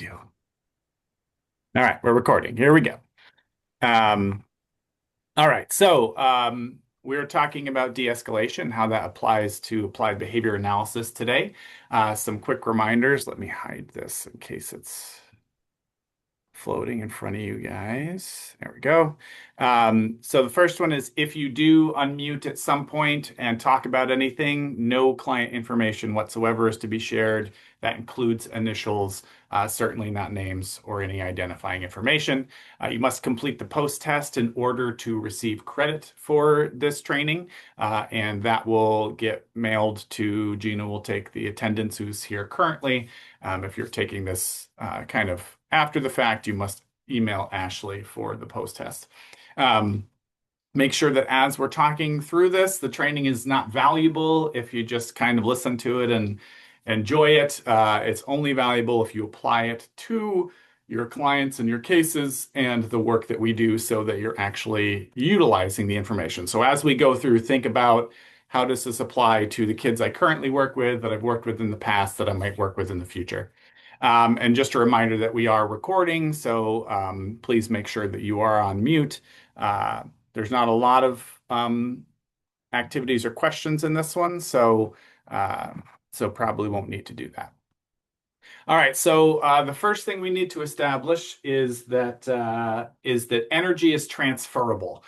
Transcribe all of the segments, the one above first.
you. All right, we're recording. Here we go. Um, all right, so we're talking about de-escalation, how that applies to applied behavior analysis today. Some quick reminders. Let me hide this in case it's floating in front of you guys. There we go. So the first one is if you do unmute at some point and talk about anything, no client information whatsoever is to be shared. That includes initials, certainly not names or any identifying information. You must complete the post test in order to receive credit for this training, and that will get mailed to Gina. Will take the attendance who's here currently. If you're taking this kind of after the fact, you must email Ashley for the post test. Make sure that as we're talking through this, the training is not valuable if you just kind of listen to it and enjoy it. It's only valuable if you apply it to your clients and your cases and the work that we do so that you're actually utilizing the information. So as we go through, think about how does this apply to the kids I currently work with, that I've worked with in the past, that I might work with in the future. And just a reminder that we are recording, so please make sure that you are on mute. There's not a lot of activities or questions in this one, so probably won't need to do that. All right, so the first thing we need to establish is that energy is transferable.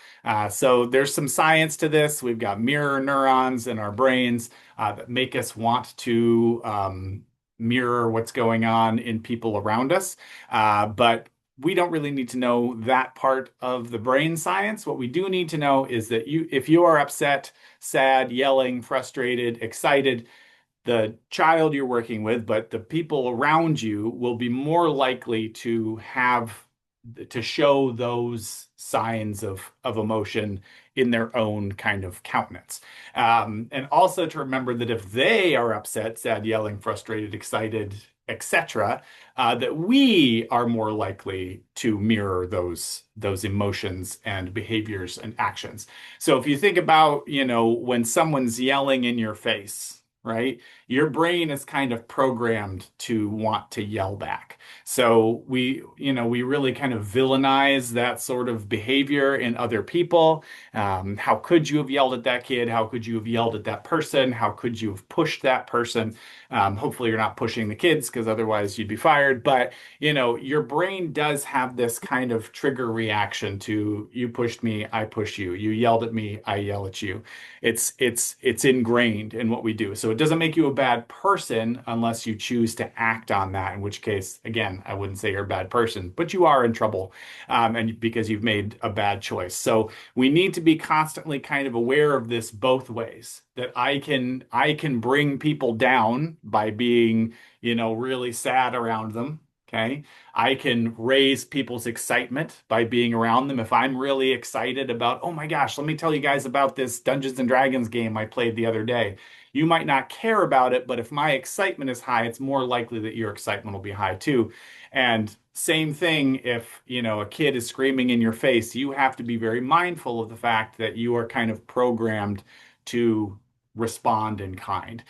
So there's some science to this. We've got mirror neurons in our brains that make us want to mirror what's going on in people around us. But we don't really need to know that part of the brain science. What we do need to know is that if you are upset, sad, yelling, frustrated, excited, the child you're working with, but the people around you will be more likely to show those signs of emotion in their own kind of countenance. And also to remember that if they are upset, sad, yelling, frustrated, excited, etc., that we are more likely to mirror those emotions and behaviors and actions. So if you think about, when someone's yelling in your face, right? Your brain is kind of programmed to want to yell back. So we really kind of villainize that sort of behavior in other people. How could you have yelled at that kid? How could you have yelled at that person? How could you have pushed that person? Hopefully you're not pushing the kids because otherwise you'd be fired. But, your brain does have this kind of trigger reaction to you pushed me, I push you. You yelled at me, I yell at you. It's ingrained in what we do. So it doesn't make you a bad person unless you choose to act on that, in which case, again, I wouldn't say you're a bad person, but you are in trouble, and because you've made a bad choice. So we need to be constantly kind of aware of this both ways, that I can bring people down by being, really sad around them. Okay. I can raise people's excitement by being around them. If I'm really excited about, oh my gosh, let me tell you guys about this Dungeons and Dragons game I played the other day. You might not care about it, but if my excitement is high, it's more likely that your excitement will be high too. And same thing if, a kid is screaming in your face, you have to be very mindful of the fact that you are kind of programmed to respond in kind.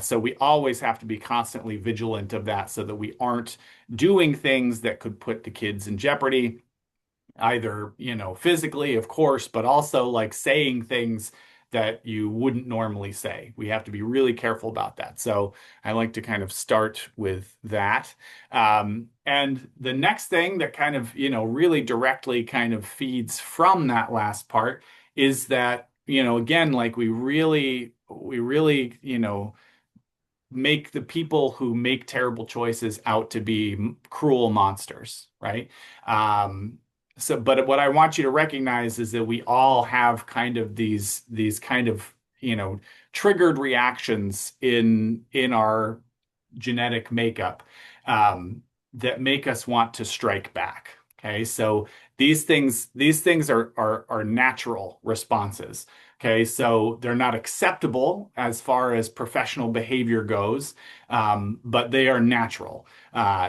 So we always have to be constantly vigilant of that so that we aren't doing things that could put the kids in jeopardy, either, physically, of course, but also like saying things that you wouldn't normally say. We have to be really careful about that. So I like to kind of start with that. And the next thing that kind of, really directly kind of feeds from that last part is that, again, like we really, make the people who make terrible choices out to be cruel monsters, right? But what I want you to recognize is that we all have kind of these kind of, triggered reactions in our genetic makeup, that make us want to strike back. Okay, so these things are natural responses. Okay, so they're not acceptable as far as professional behavior goes, but they are natural.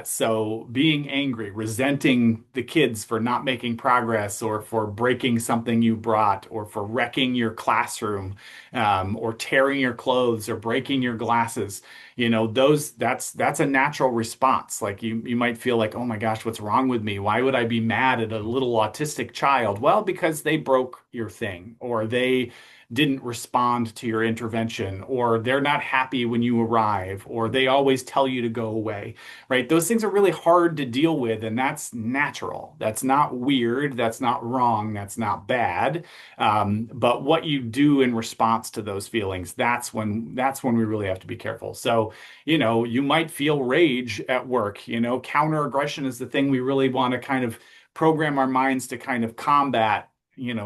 So being angry, resenting the kids for not making progress or for breaking something you brought or for wrecking your classroom, or tearing your clothes or breaking your glasses, that's a natural response. Like you might feel like, oh my gosh, what's wrong with me? Why would I be mad at a little autistic child? Well, because they broke your thing, or they didn't respond to your intervention, or they're not happy when you arrive, or they always tell you to go away, right? Those things are really hard to deal with, and that's natural. That's not weird. That's not wrong. That's not bad. But what you do in response to those feelings, that's when we really have to be careful. So, you might feel rage at work. Counter aggression is the thing we really want to kind of program our minds to kind of combat,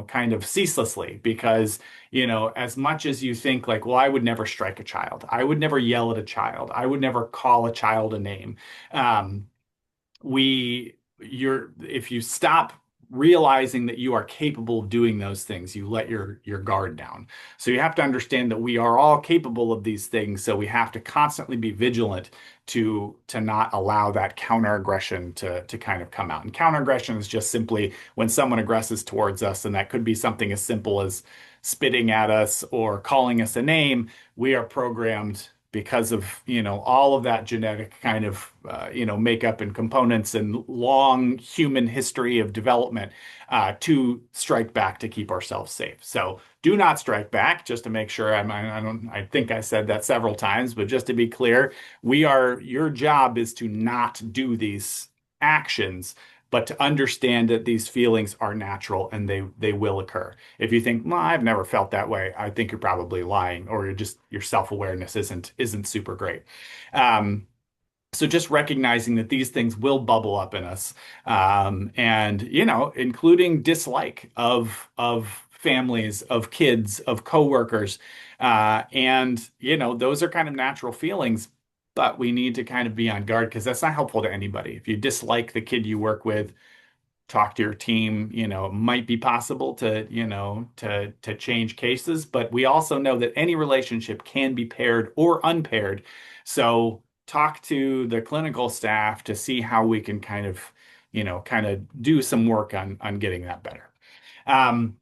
kind of ceaselessly, because as much as you think like, well, I would never strike a child, I would never yell at a child, I would never call a child a name. Um, if you stop realizing that you are capable of doing those things, you let your guard down. So you have to understand that we are all capable of these things. So we have to constantly be vigilant to not allow that counter aggression to kind of come out. And counter aggression is just simply when someone aggresses towards us, and that could be something as simple as spitting at us or calling us a name. We are programmed because of all of that genetic kind of makeup and components and long human history of development, to strike back to keep ourselves safe. So do not strike back. Just to make sure, I think I said that several times, but just to be clear, your job is to not do these actions, but to understand that these feelings are natural and they will occur. If you think, well, I've never felt that way, I think you're probably lying, or your self-awareness isn't super great. Um, so just recognizing that these things will bubble up in us, and including dislike of families, of kids, of coworkers, and those are kind of natural feelings. But we need to kind of be on guard, because that's not helpful to anybody. If you dislike the kid you work with, talk to your team. It might be possible to change cases, but we also know that any relationship can be paired or unpaired. So talk to the clinical staff to see how we can kind of do some work on getting that better. Um,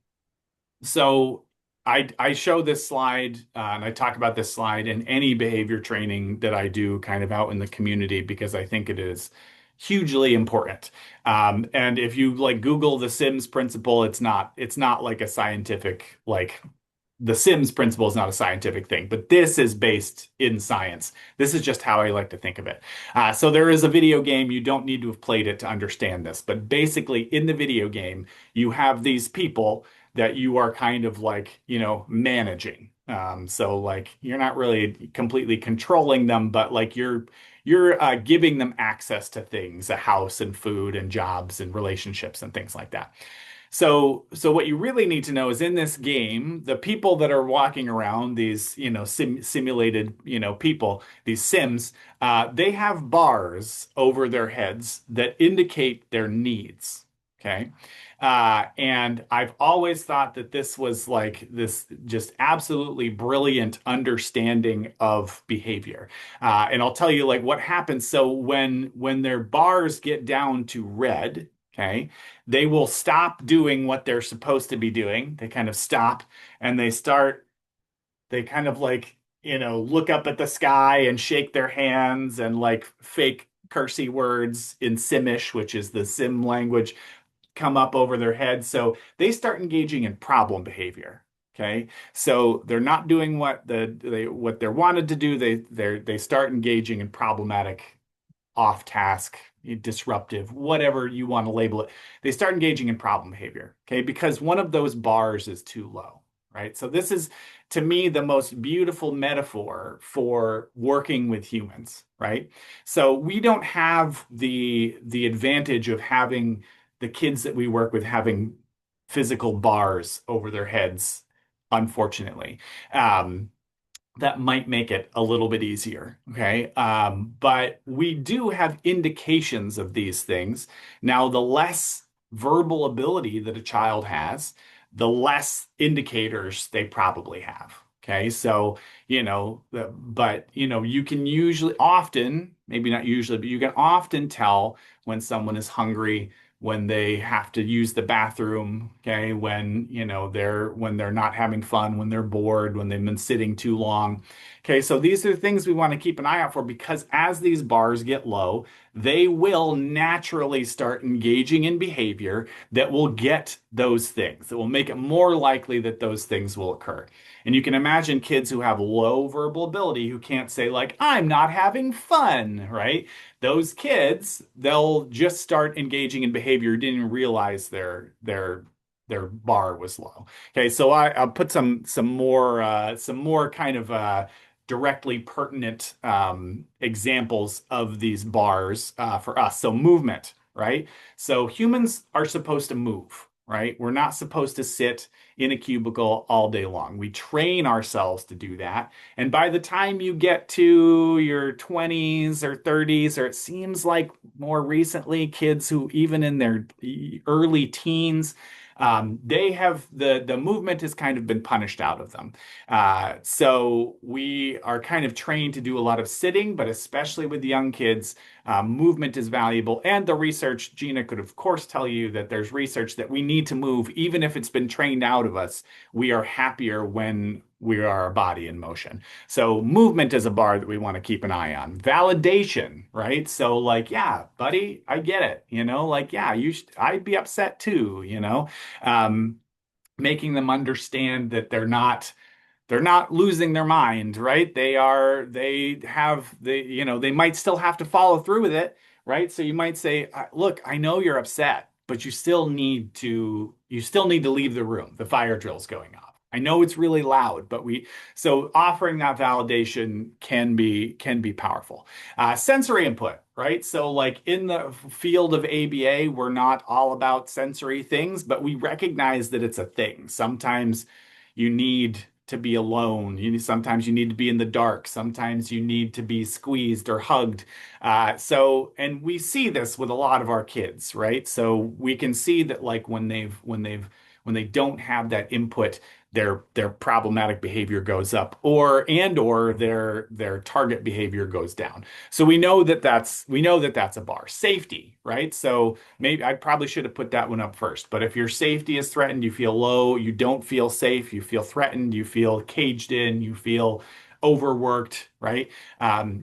so I show this slide, and I talk about this slide in any behavior training that I do kind of out in the community, because I think it is hugely important. And if you like Google the Sims principle, it's not like a scientific, like, the Sims principle is not a scientific thing, but this is based in science. This is just how I like to think of it. So there is a video game. You don't need to have played it to understand this, but basically in the video game, you have these people that you are kind of like, managing. So like you're not really completely controlling them, but like you're giving them access to things, a house and food and jobs and relationships and things like that. So what you really need to know is, in this game, the people that are walking around, these, simulated, people, these Sims, they have bars over their heads that indicate their needs. Okay. And I've always thought that this was like this just absolutely brilliant understanding of behavior. And I'll tell you like what happens. So when their bars get down to red, okay, they will stop doing what they're supposed to be doing. They kind of stop, and they kind of like, look up at the sky and shake their hands and like fake cursey words in Simish, which is the Sim language, come up over their heads. So they start engaging in problem behavior. Okay. So they're not doing what they're wanted to do. They start engaging in problematic, off task, disruptive, whatever you want to label it. They start engaging in problem behavior, okay? Because one of those bars is too low, right? So this is, to me, the most beautiful metaphor for working with humans, right? So we don't have the advantage of having the kids that we work with having physical bars over their heads, unfortunately. That might make it a little bit easier. Okay. But we do have indications of these things. Now, the less verbal ability that a child has, the less indicators they probably have. Okay. So, but you can usually often, maybe not usually, but you can often tell when someone is hungry, when they have to use the bathroom, okay, when, when they're not having fun, when they're bored, when they've been sitting too long. Okay, so these are things we want to keep an eye out for because as these bars get low, they will naturally start engaging in behavior that will get those things, that will make it more likely that those things will occur. And you can imagine kids who have low verbal ability who can't say, like, I'm not having fun, right? Those kids, they'll just start engaging in behavior, didn't even realize their bar was low. Okay, so I'll put some more kind of directly pertinent examples of these bars for us. So movement, right? So humans are supposed to move, right? We're not supposed to sit in a cubicle all day long. We train ourselves to do that. And by the time you get to your 20s or 30s, or it seems like more recently, kids who even in their early teens, they have the movement has kind of been punished out of them. So we are kind of trained to do a lot of sitting, but especially with young kids, movement is valuable. And the research, Gina could of course tell you that there's research that we need to move, even if it's been trained out of us. We are happier when we are our body in motion. So movement is a bar that we want to keep an eye on. Validation, right? So like, yeah, buddy, I get it. Like, yeah, I'd be upset too, um, making them understand that they're not losing their mind, right? They might still have to follow through with it, right? So you might say, look, I know you're upset, but you still need to leave the room. The fire drill's going off. I know it's really loud, so offering that validation can be powerful. Sensory input, right? So like in the field of ABA, we're not all about sensory things, but we recognize that it's a thing. Sometimes you need to be alone. Sometimes you need to be in the dark. Sometimes you need to be squeezed or hugged. And we see this with a lot of our kids, right? So we can see that like when they don't have that input, their problematic behavior goes up, or their target behavior goes down. So we know that that's a bar. Safety, right? So maybe I probably should have put that one up first. But if your safety is threatened, you feel low, you don't feel safe, you feel threatened, you feel caged in, you feel overworked, right?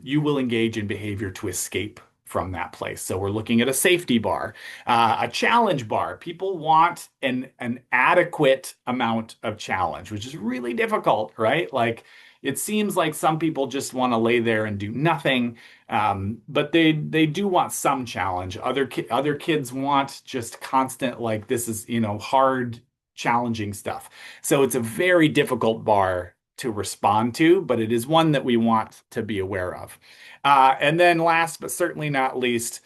You will engage in behavior to escape from that place. So we're looking at a safety bar, a challenge bar. People want an adequate amount of challenge, which is really difficult, right? Like it seems like some people just want to lay there and do nothing, but they do want some challenge. Other kids want just constant, like this is hard, challenging stuff. So it's a very difficult bar to respond to, but it is one that we want to be aware of. And then last but certainly not least,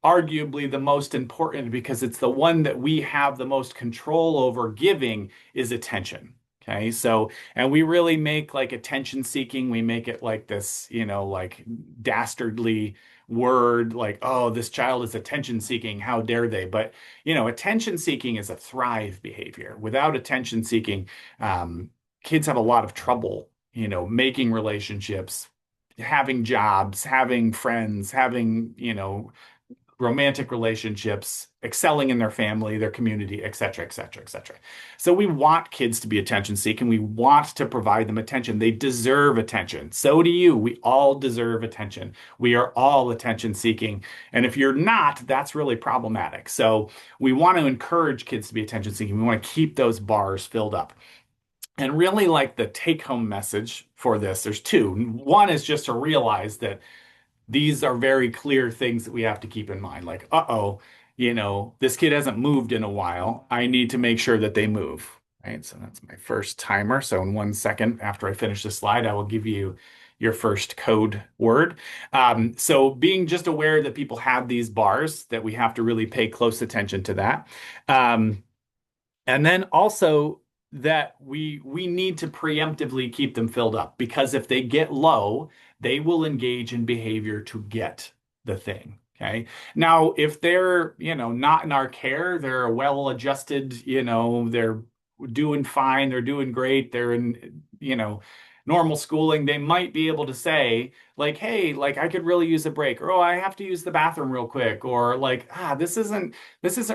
arguably the most important because it's the one that we have the most control over giving is attention. Okay. So, and we really make like attention seeking, we make it like this, like dastardly word, like, oh, this child is attention seeking. How dare they? But, attention seeking is a thrive behavior. Without attention seeking, kids have a lot of trouble, making relationships, having jobs, having friends, having, romantic relationships, excelling in their family, their community, et cetera, et cetera, et cetera. So we want kids to be attention seeking. We want to provide them attention. They deserve attention. So do you. We all deserve attention. We are all attention seeking. And if you're not, that's really problematic. So we want to encourage kids to be attention seeking. We want to keep those bars filled up. And really like the take home message for this, there's two. One is just to realize that these are very clear things that we have to keep in mind. Like, uh-oh, this kid hasn't moved in a while. I need to make sure that they move, right? So that's my first timer. So in 1 second after I finish this slide, I will give you your first code word. So being just aware that people have these bars, that we have to really pay close attention to that. And then also that we need to preemptively keep them filled up because if they get low, they will engage in behavior to get the thing. Okay. Now, if they're, not in our care, they're well-adjusted, they're doing fine, they're doing great, they're in, normal schooling, they might be able to say, like, hey, like I could really use a break, or oh, I have to use the bathroom real quick, or like, this isn't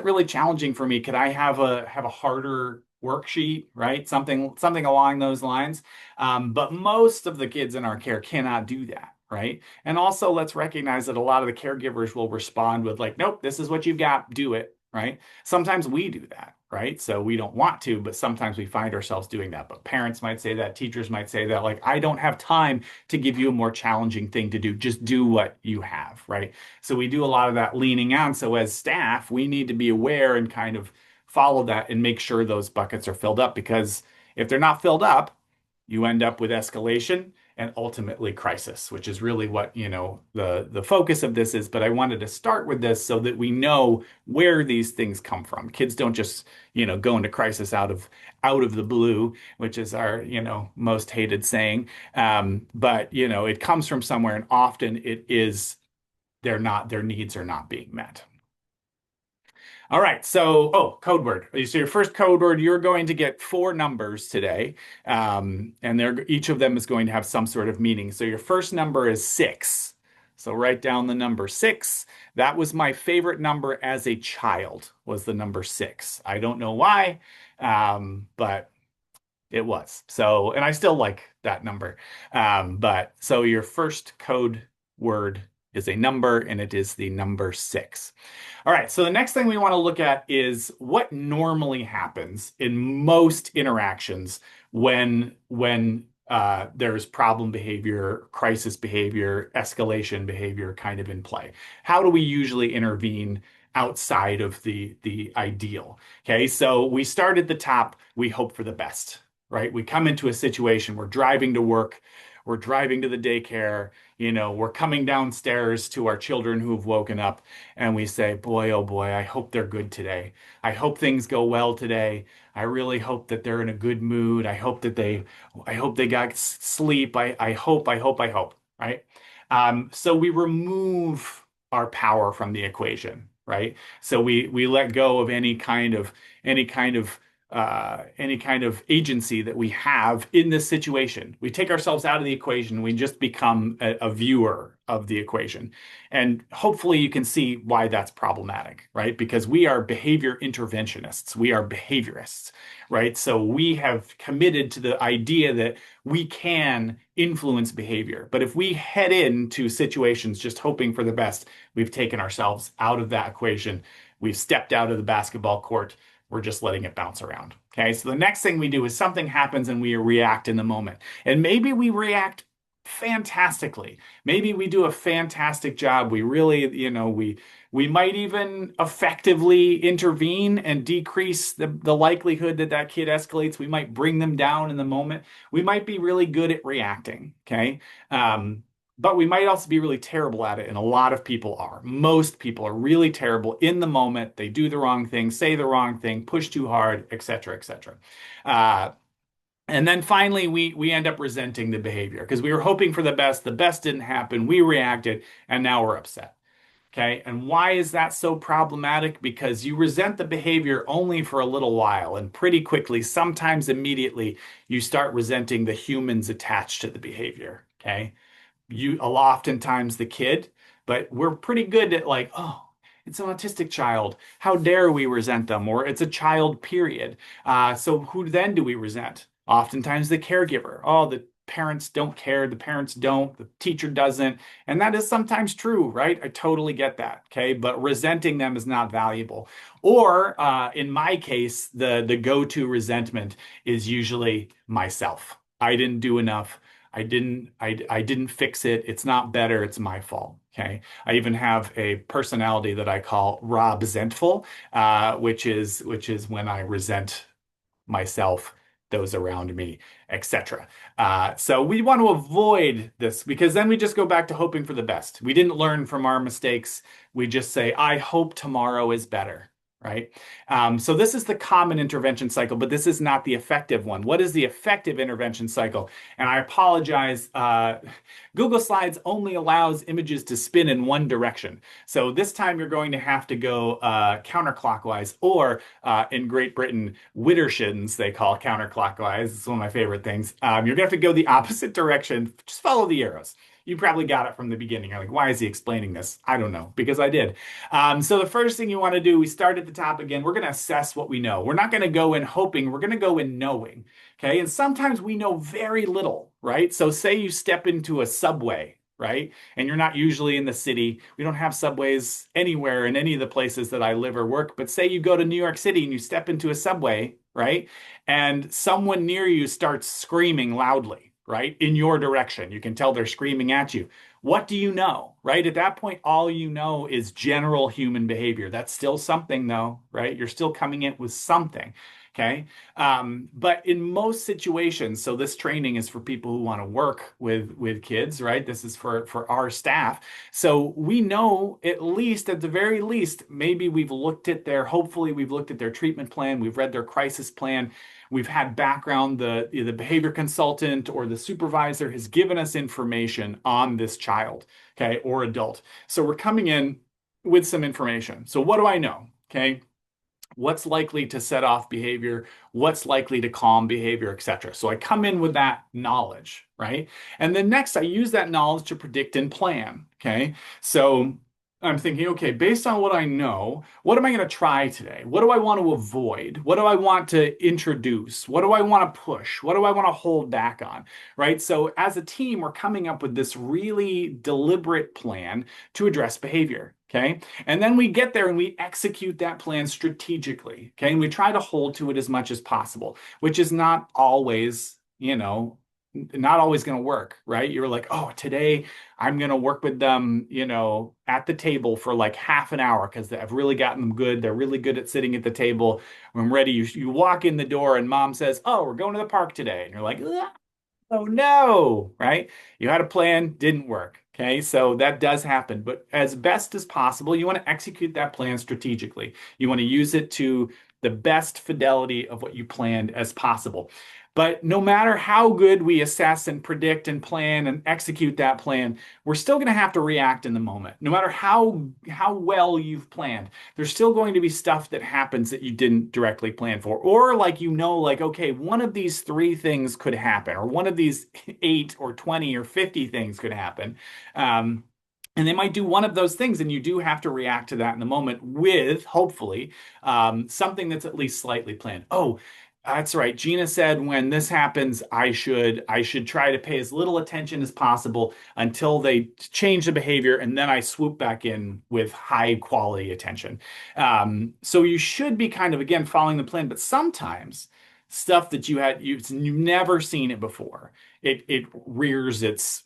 really challenging for me. Could I have a harder worksheet, right? Something along those lines. But most of the kids in our care cannot do that, right? And also, let's recognize that a lot of the caregivers will respond with like, nope, this is what you've got, do it, right? Sometimes we do that, right? So we don't want to, but sometimes we find ourselves doing that. But parents might say that, teachers might say that, like, I don't have time to give you a more challenging thing to do. Just do what you have, right? So we do a lot of that leaning on. So as staff, we need to be aware and kind of follow that and make sure those buckets are filled up, because if they're not filled up, you end up with escalation and ultimately crisis, which is really what, the focus of this is. But I wanted to start with this so that we know where these things come from. Kids don't just, go into crisis out of the blue, which is our, most hated saying. But it comes from somewhere, and often it is their needs are not being met. All right. So, code word. So your first code word, you're going to get four numbers today, and each of them is going to have some sort of meaning. So your first number is six. So write down the number six. That was my favorite number as a child, was the number six. I don't know why, but it was. So, and I still like that number. But so your first code word is a number, and it is the number six. All right, so the next thing we want to look at is what normally happens in most interactions when there's problem behavior, crisis behavior, escalation behavior kind of in play. How do we usually intervene outside of the ideal? Okay, so we start at the top, we hope for the best, right? We come into a situation, we're driving to work, we're driving to the daycare, we're coming downstairs to our children who've woken up, and we say, boy, oh boy, I hope they're good today. I hope things go well today. I really hope that they're in a good mood. I hope they got sleep. I hope, right? So we remove our power from the equation, right? So we let go of any kind of agency that we have in this situation. We take ourselves out of the equation. We just become a viewer of the equation. And hopefully you can see why that's problematic, right? Because we are behavior interventionists. We are behaviorists, right? So we have committed to the idea that we can influence behavior. But if we head into situations just hoping for the best, we've taken ourselves out of that equation. We've stepped out of the basketball court. We're just letting it bounce around. Okay, so the next thing we do is something happens and we react in the moment. And maybe we react fantastically. Maybe we do a fantastic job. We really, we might even effectively intervene and decrease the likelihood that kid escalates. We might bring them down in the moment. We might be really good at reacting. Okay. But we might also be really terrible at it, and a lot of people are. Most people are really terrible in the moment. They do the wrong thing, say the wrong thing, push too hard, etc., etc. And then finally, we end up resenting the behavior because we were hoping for the best. The best didn't happen. We reacted, and now we're upset. Okay. And why is that so problematic? Because you resent the behavior only for a little while, and pretty quickly, sometimes immediately, you start resenting the humans attached to the behavior. Okay. Oftentimes the kid, but we're pretty good at like, oh, it's an autistic child. How dare we resent them? Or it's a child, period. So who then do we resent? Oftentimes the caregiver. Oh, the parents don't care. The parents don't. The teacher doesn't. And that is sometimes true, right? I totally get that. Okay. But resenting them is not valuable. Or in my case, the go-to resentment is usually myself. I didn't do enough. I didn't fix it. It's not better. It's my fault. Okay. I even have a personality that I call Rob Zentful, which is when I resent myself, those around me, etc. So we want to avoid this because then we just go back to hoping for the best. We didn't learn from our mistakes. We just say, I hope tomorrow is better. right? So this is the common intervention cycle, but this is not the effective one. What is the effective intervention cycle? And I apologize. Google Slides only allows images to spin in one direction. So this time you're going to have to go counterclockwise, or in Great Britain, widdershins, they call counterclockwise. It's one of my favorite things. You're going to have to go the opposite direction. Just follow the arrows. You probably got it from the beginning. You're like, why is he explaining this? I don't know, because I did. So the first thing you want to do, we start at the top again. We're going to assess what we know. We're not going to go in hoping. We're going to go in knowing. Okay. And sometimes we know very little, right? So say you step into a subway, right? And you're not usually in the city. We don't have subways anywhere in any of the places that I live or work. But say you go to New York City and you step into a subway, right? And someone near you starts screaming loudly, right? In your direction. You can tell they're screaming at you. What do you know, right? At that point, all you know is general human behavior. That's still something, though, right? You're still coming in with something. Okay. But in most situations, so this training is for people who want to work with kids, right? This is for our staff. So we know, at least at the very least, maybe we've looked at hopefully we've looked at their treatment plan, we've read their crisis plan, we've had background, the behavior consultant or the supervisor has given us information on this child, okay, or adult. So we're coming in with some information. So what do I know? Okay. What's likely to set off behavior, what's likely to calm behavior, etc. So I come in with that knowledge, right? And then next I use that knowledge to predict and plan, okay? So I'm thinking, okay, based on what I know, what am I going to try today? What do I want to avoid? What do I want to introduce? What do I want to push? What do I want to hold back on, right? So as a team, we're coming up with this really deliberate plan to address behavior. Okay. And then we get there and we execute that plan strategically. Okay. And we try to hold to it as much as possible, which is not always, not always going to work, right? You're like, oh, today I'm going to work with them, at the table for like half an hour because I've really gotten them good. They're really good at sitting at the table. When I'm ready, you walk in the door and mom says, oh, we're going to the park today. And you're like, ugh. Oh no, right? You had a plan, didn't work. Okay, so that does happen. But as best as possible, you want to execute that plan strategically. You want to use it to the best fidelity of what you planned as possible. But no matter how good we assess and predict and plan and execute that plan, we're still going to have to react in the moment. No matter how well you've planned, there's still going to be stuff that happens that you didn't directly plan for. Or like, okay, one of these three things could happen, or one of these 8 or 20 or 50 things could happen. And they might do one of those things, and you do have to react to that in the moment with, hopefully, something that's at least slightly planned. Oh, that's right. Gina said when this happens, I should try to pay as little attention as possible until they change the behavior, and then I swoop back in with high quality attention. So you should be kind of again following the plan, but sometimes stuff that you've never seen it before, it rears its,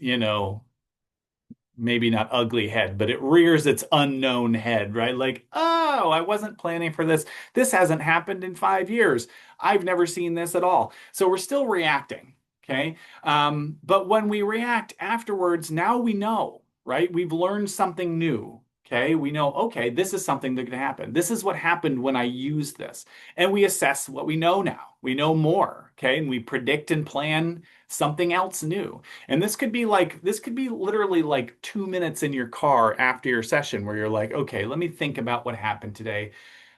maybe not ugly head, but it rears its unknown head, right? Like, oh, I wasn't planning for this. This hasn't happened in 5 years. I've never seen this at all. So we're still reacting, okay? But when we react afterwards, now we know, right? We've learned something new. Okay, we know, okay, this is something that could happen. This is what happened when I used this. And we assess what we know now. We know more, okay? And we predict and plan something else new. And this could be literally like 2 minutes in your car after your session where you're like, okay, let me think about what happened today.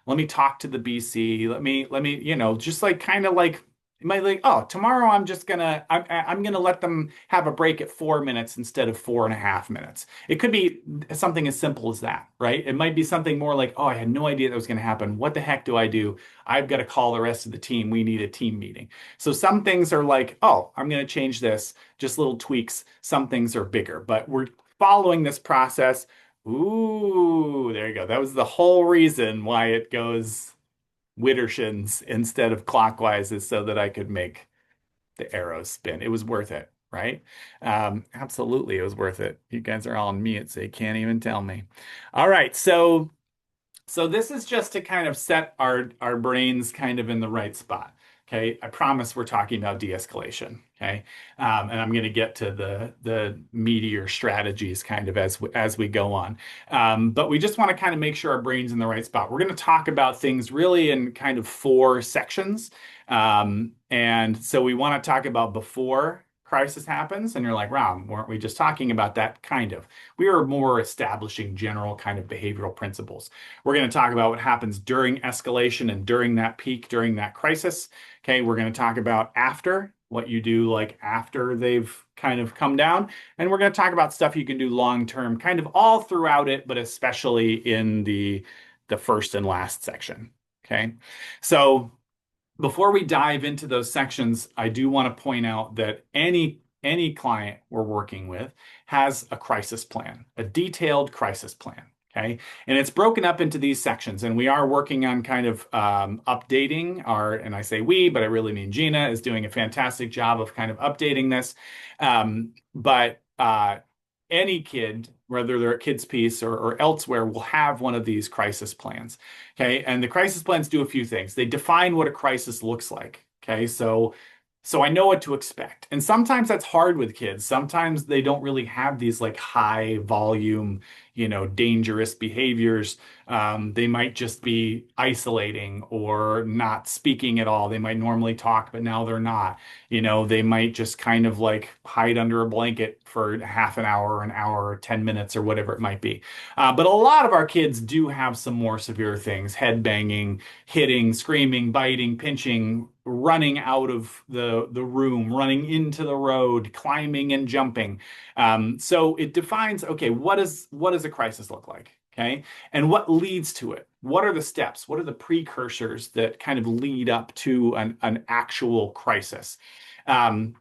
Let me talk to the BC. Let me, just like kind of like you might like, oh, tomorrow I'm gonna let them have a break at 4 minutes instead of 4.5 minutes. It could be something as simple as that, right? It might be something more like, oh, I had no idea that was gonna happen. What the heck do I do? I've got to call the rest of the team. We need a team meeting. So some things are like, oh, I'm gonna change this, just little tweaks. Some things are bigger, but we're following this process. Ooh, there you go. That was the whole reason why it goes Widdershins instead of clockwise is so that I could make the arrows spin. It was worth it, right? Absolutely, it was worth it. You guys are all on mute, so you can't even tell me. All right, so this is just to kind of set our brains kind of in the right spot. Okay, I promise we're talking about de-escalation. Okay, and I'm going to get to the meatier strategies kind of as we go on. But we just want to kind of make sure our brain's in the right spot. We're going to talk about things really in kind of four sections. And so we want to talk about before crisis happens. And you're like, Rom, weren't we just talking about that? Kind of. We are more establishing general kind of behavioral principles. We're going to talk about what happens during escalation and during that peak, during that crisis. Okay, we're going to talk about after, what you do like after they've kind of come down. And we're going to talk about stuff you can do long term, kind of all throughout it, but especially in the first and last section. Okay, so before we dive into those sections, I do want to point out that any client we're working with has a crisis plan, a detailed crisis plan. Okay. And it's broken up into these sections. And we are working on kind of updating our, and I say we, but I really mean Gina is doing a fantastic job of kind of updating this. But any kid, whether they're at KidsPeace or elsewhere, will have one of these crisis plans. Okay. And the crisis plans do a few things. They define what a crisis looks like. Okay. So I know what to expect. And sometimes that's hard with kids. Sometimes they don't really have these like high volume, dangerous behaviors. They might just be isolating or not speaking at all. They might normally talk, but now they're not. They might just kind of like hide under a blanket for half an hour, or 10 minutes, or whatever it might be. But a lot of our kids do have some more severe things: head banging, hitting, screaming, biting, pinching, running out of the room, running into the road, climbing and jumping. So it defines, okay, what does a crisis look like? Okay. And what leads to it? What are the steps? What are the precursors that kind of lead up to an actual crisis? Um,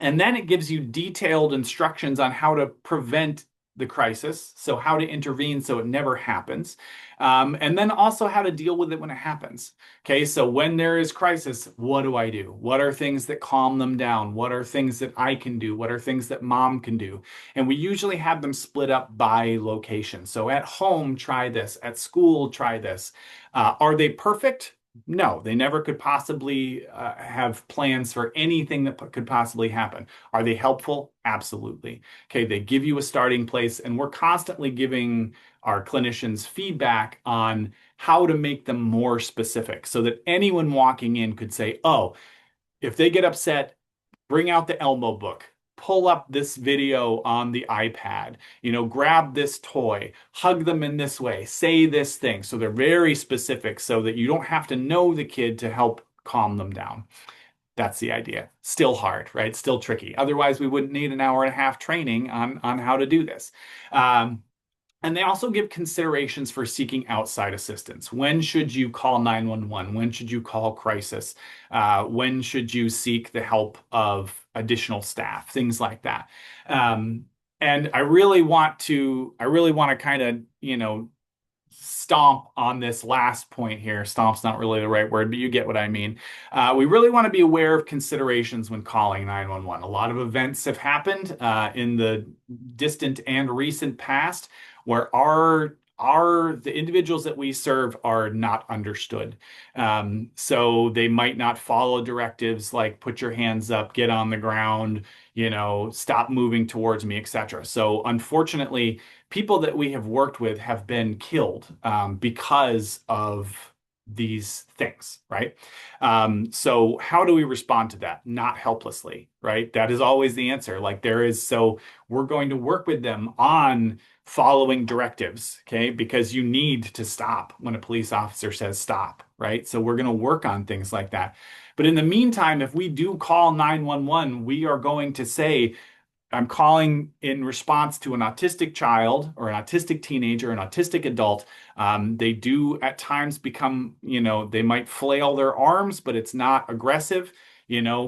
and then it gives you detailed instructions on how to prevent the crisis, so how to intervene so it never happens, and then also how to deal with it when it happens. Okay, so when there is crisis, what do I do? What are things that calm them down? What are things that I can do? What are things that mom can do? And we usually have them split up by location. So at home, try this. At school, try this. Are they perfect? No, they never could possibly have plans for anything that could possibly happen. Are they helpful? Absolutely. Okay, they give you a starting place, and we're constantly giving our clinicians feedback on how to make them more specific so that anyone walking in could say, oh, if they get upset, bring out the Elmo book. Pull up this video on the iPad, grab this toy, hug them in this way, say this thing. So they're very specific so that you don't have to know the kid to help calm them down. That's the idea. Still hard, right? Still tricky. Otherwise, we wouldn't need an hour and a half training on how to do this. And they also give considerations for seeking outside assistance. When should you call 911? When should you call crisis? When should you seek the help of additional staff? Things like that. And I really want to kind of, stomp on this last point here. Stomp's not really the right word, but you get what I mean. We really want to be aware of considerations when calling 911. A lot of events have happened in the distant and recent past where the individuals that we serve are not understood. So they might not follow directives like put your hands up, get on the ground, stop moving towards me, etc. So unfortunately, people that we have worked with have been killed because of these things, right? So how do we respond to that? Not helplessly, right? That is always the answer. So we're going to work with them on following directives, okay? Because you need to stop when a police officer says stop, right? So we're going to work on things like that. But in the meantime, if we do call 911, we are going to say, I'm calling in response to an autistic child or an autistic teenager, an autistic adult. They do at times become, they might flail their arms, but it's not aggressive.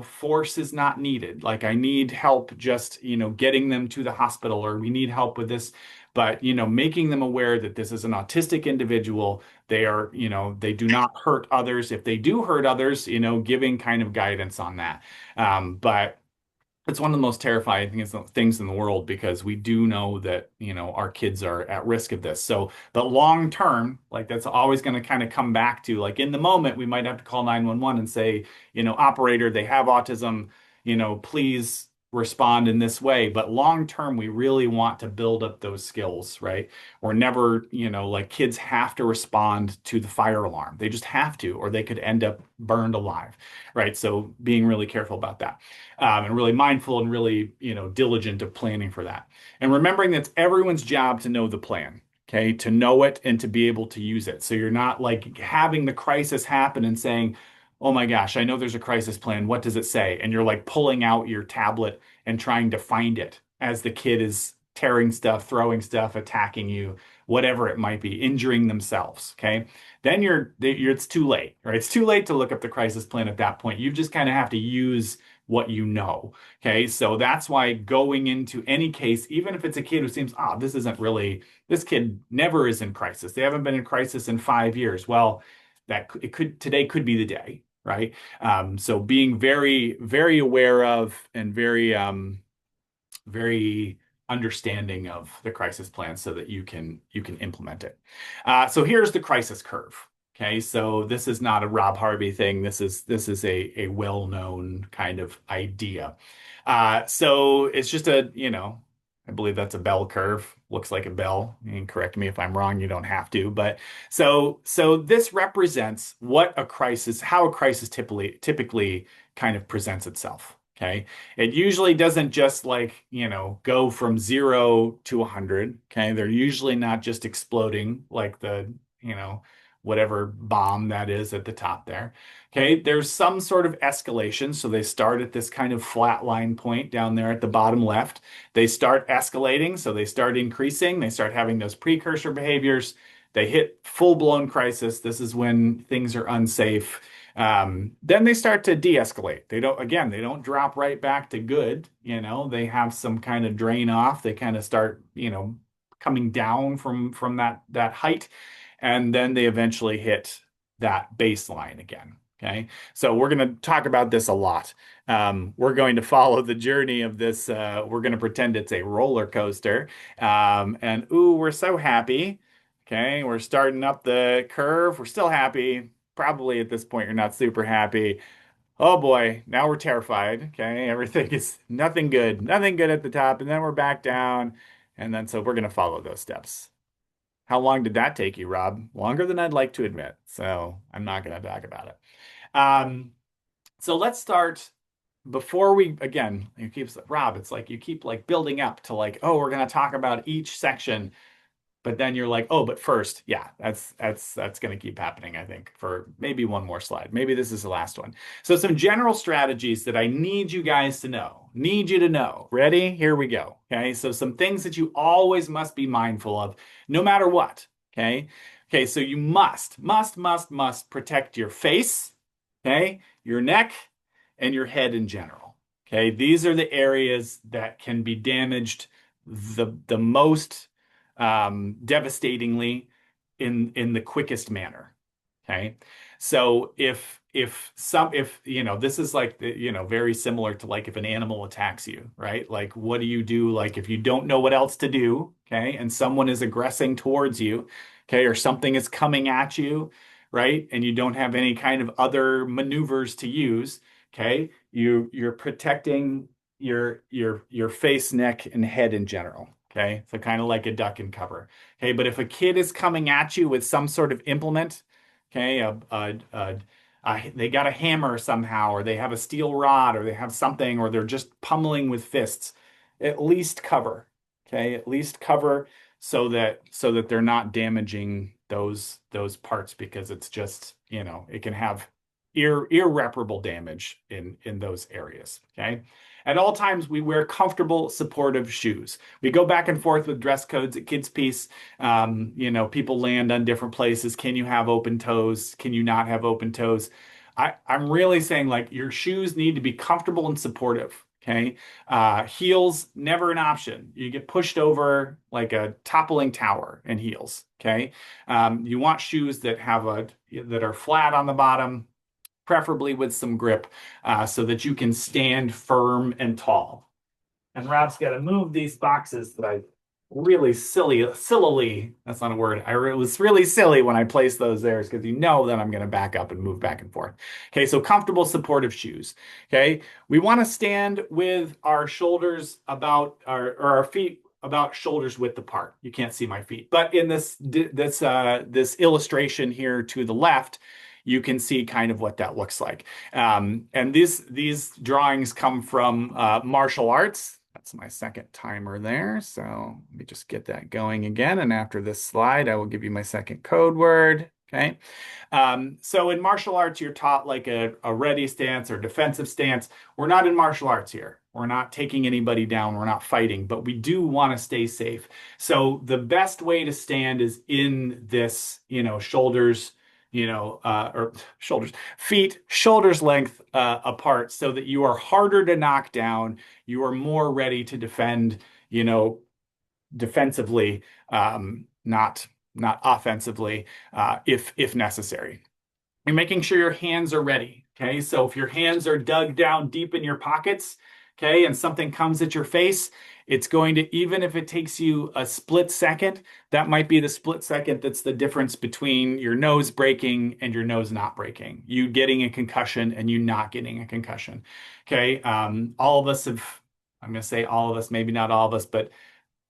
Force is not needed. Like I need help just, getting them to the hospital, or we need help with this. But, making them aware that this is an autistic individual. They are, they do not hurt others. If they do hurt others, giving kind of guidance on that. But it's one of the most terrifying things in the world because we do know that, our kids are at risk of this. So, but long term, like that's always going to kind of come back to like in the moment, we might have to call 911 and say, operator, they have autism, please respond in this way. But long term, we really want to build up those skills, right? Or never, like kids have to respond to the fire alarm. They just have to, or they could end up burned alive, right? So being really careful about that and really mindful and really, diligent of planning for that. And remembering that it's everyone's job to know the plan, okay, to know it and to be able to use it. So you're not like having the crisis happen and saying, oh my gosh, I know there's a crisis plan. What does it say? And you're like pulling out your tablet and trying to find it as the kid is tearing stuff, throwing stuff, attacking you, whatever it might be, injuring themselves. Okay. Then it's too late, right? It's too late to look up the crisis plan at that point. You just kind of have to use what you know. Okay. So that's why going into any case, even if it's a kid who seems, this kid never is in crisis. They haven't been in crisis in 5 years. Well, today could be the day, right? So being very, very aware of and very understanding of the crisis plan so that you can implement it. So here's the crisis curve. Okay, so this is not a Rob Harvey thing. This is a well-known kind of idea. So it's just I believe that's a bell curve. Looks like a bell. You can correct me if I'm wrong. You don't have to, but so this represents how a crisis typically kind of presents itself. Okay. It usually doesn't just like, go from 0 to 100. Okay. They're usually not just exploding like you know, whatever bomb that is at the top there. Okay. There's some sort of escalation. So they start at this kind of flat line point down there at the bottom left. They start escalating. So they start increasing. They start having those precursor behaviors. They hit full-blown crisis. This is when things are unsafe. Then they start to de-escalate. They don't drop right back to good. They have some kind of drain off. They kind of start, coming down from that height, and then they eventually hit that baseline again. Okay, so we're going to talk about this a lot. We're going to follow the journey of this. We're going to pretend it's a roller coaster. And ooh, we're so happy. Okay, we're starting up the curve. We're still happy. Probably at this point, you're not super happy. Oh boy, now we're terrified. Okay, everything is nothing good at the top, and then we're back down. And then so we're going to follow those steps. How long did that take you, Rob? Longer than I'd like to admit. So I'm not going to talk about it. So let's start before we again, it keeps Rob, it's like you keep like building up to like, oh, we're going to talk about each section. But then you're like, oh, but first, yeah, that's going to keep happening, I think, for maybe one more slide. Maybe this is the last one. So some general strategies that I need you guys to know. Need you to know. Ready? Here we go. Okay. So some things that you always must be mindful of, no matter what. Okay. Okay. So you must protect your face, okay, your neck, and your head in general. Okay. These are the areas that can be damaged the most devastatingly in the quickest manner. Okay. So if this is like very similar to like if an animal attacks you, right? Like what do you do like if you don't know what else to do, okay, and someone is aggressing towards you, okay, or something is coming at you, right? And you don't have any kind of other maneuvers to use, okay? You're protecting your face, neck, and head in general. Okay, so kind of like a duck and cover. Okay, but if a kid is coming at you with some sort of implement, okay, they got a hammer somehow, or they have a steel rod, or they have something, or they're just pummeling with fists, at least cover. Okay, at least cover so that they're not damaging those parts because it's just, it can have irreparable damage in those areas. Okay. At all times, we wear comfortable, supportive shoes. We go back and forth with dress codes at KidsPeace. People land on different places. Can you have open toes? Can you not have open toes? I'm really saying like your shoes need to be comfortable and supportive. Okay. Heels, never an option. You get pushed over like a toppling tower in heels. Okay. You want shoes that are flat on the bottom, preferably with some grip, so that you can stand firm and tall. And Rob's got to move these boxes that I really sillily, that's not a word. It was really silly when I placed those there because you know that I'm going to back up and move back and forth. Okay, so comfortable supportive shoes. Okay, we want to stand with our shoulders about or our feet about shoulders width apart. You can't see my feet, but in this illustration here to the left, you can see kind of what that looks like. And these drawings come from martial arts. That's my second timer there. So let me just get that going again. And after this slide, I will give you my second code word. Okay. So in martial arts, you're taught like a ready stance or defensive stance. We're not in martial arts here. We're not taking anybody down. We're not fighting, but we do want to stay safe. So the best way to stand is in this, shoulders, or shoulders, feet, shoulders length apart so that you are harder to knock down. You are more ready to defend, defensively, not offensively, if necessary. You're making sure your hands are ready. Okay, so if your hands are dug down deep in your pockets, okay, and something comes at your face, it's going to, even if it takes you a split second, that might be the split second that's the difference between your nose breaking and your nose not breaking, you getting a concussion and you not getting a concussion. Okay, all of us have, I'm going to say all of us, maybe not all of us, but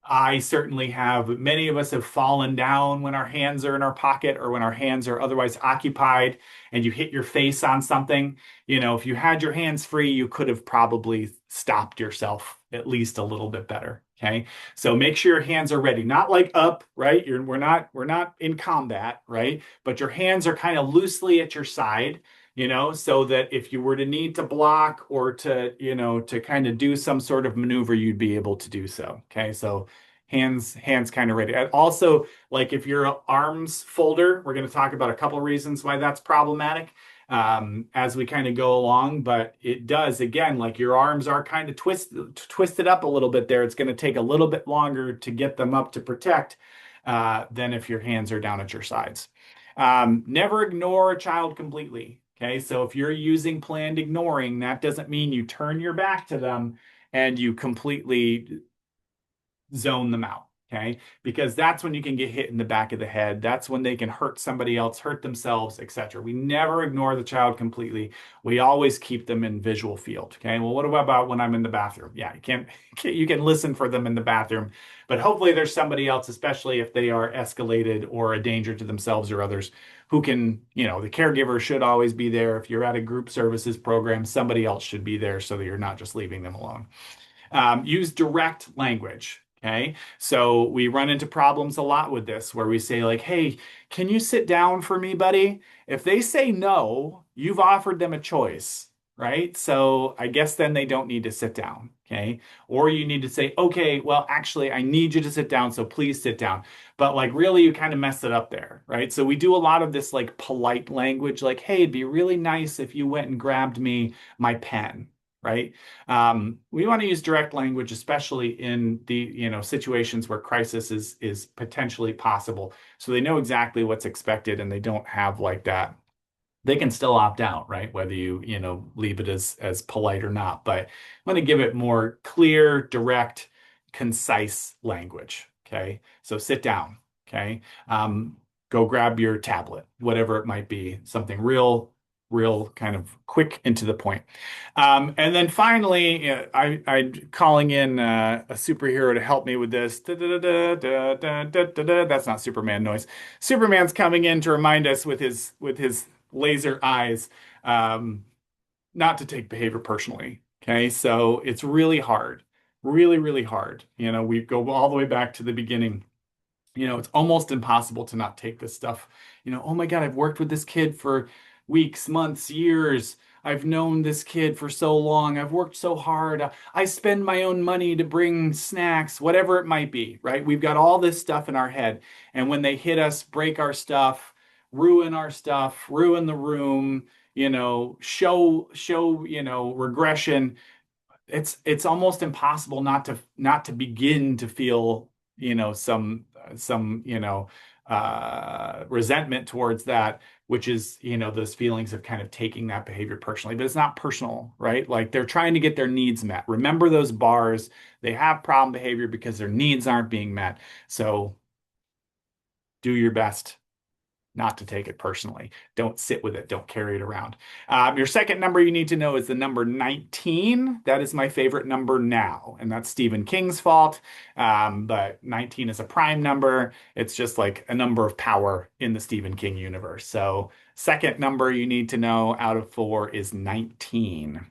I certainly have. Many of us have fallen down when our hands are in our pocket or when our hands are otherwise occupied and you hit your face on something. If you had your hands free, you could have probably stopped yourself at least a little bit better. Okay. So make sure your hands are ready, not like up, right? We're not in combat, right? But your hands are kind of loosely at your side, so that if you were to need to block or to kind of do some sort of maneuver, you'd be able to do so. Okay, so hands kind of ready. And also, like if your arms folder, we're going to talk about a couple reasons why that's problematic as we kind of go along. But it does, again, like your arms are kind of twisted up a little bit there. It's going to take a little bit longer to get them up to protect than if your hands are down at your sides. Never ignore a child completely. Okay, so if you're using planned ignoring, that doesn't mean you turn your back to them and you completely zone them out. Okay, because that's when you can get hit in the back of the head. That's when they can hurt somebody else, hurt themselves, etc. We never ignore the child completely. We always keep them in visual field. Okay, well, what about when I'm in the bathroom? Yeah, you can listen for them in the bathroom, but hopefully there's somebody else, especially if they are escalated or a danger to themselves or others, who can, the caregiver should always be there. If you're at a group services program, somebody else should be there so that you're not just leaving them alone. Use direct language. Okay, so we run into problems a lot with this where we say like, hey, can you sit down for me, buddy? If they say no, you've offered them a choice, right? So I guess then they don't need to sit down. Okay, or you need to say, okay, well, actually, I need you to sit down, so please sit down. But like really, you kind of messed it up there, right? So we do a lot of this like polite language, like, hey, it'd be really nice if you went and grabbed me my pen, right? We want to use direct language, especially in the situations where crisis is potentially possible, so they know exactly what's expected and they don't have like that. They can still opt out, right? Whether you leave it as polite or not, but I'm going to give it more clear, direct, concise language. Okay, so sit down. Okay, go grab your tablet, whatever it might be, something real kind of quick and to the point. And then finally, I'm calling in a superhero to help me with this. That's not Superman noise. Superman's coming in to remind us with his laser eyes not to take behavior personally. Okay, so it's really hard, really hard. We go all the way back to the beginning. It's almost impossible to not take this stuff. Oh my God, I've worked with this kid for weeks, months, years. I've known this kid for so long. I've worked so hard. I spend my own money to bring snacks, whatever it might be, right? We've got all this stuff in our head. And when they hit us, break our stuff, ruin the room, show, regression, it's almost impossible not to begin to feel, some resentment towards that, which is, those feelings of kind of taking that behavior personally, but it's not personal, right? Like they're trying to get their needs met. Remember those bars. They have problem behavior because their needs aren't being met. So do your best not to take it personally. Don't sit with it. Don't carry it around. Your second number you need to know is the number 19. That is my favorite number now, and that's Stephen King's fault. But 19 is a prime number. It's just like a number of power in the Stephen King universe. So second number you need to know out of four is 19.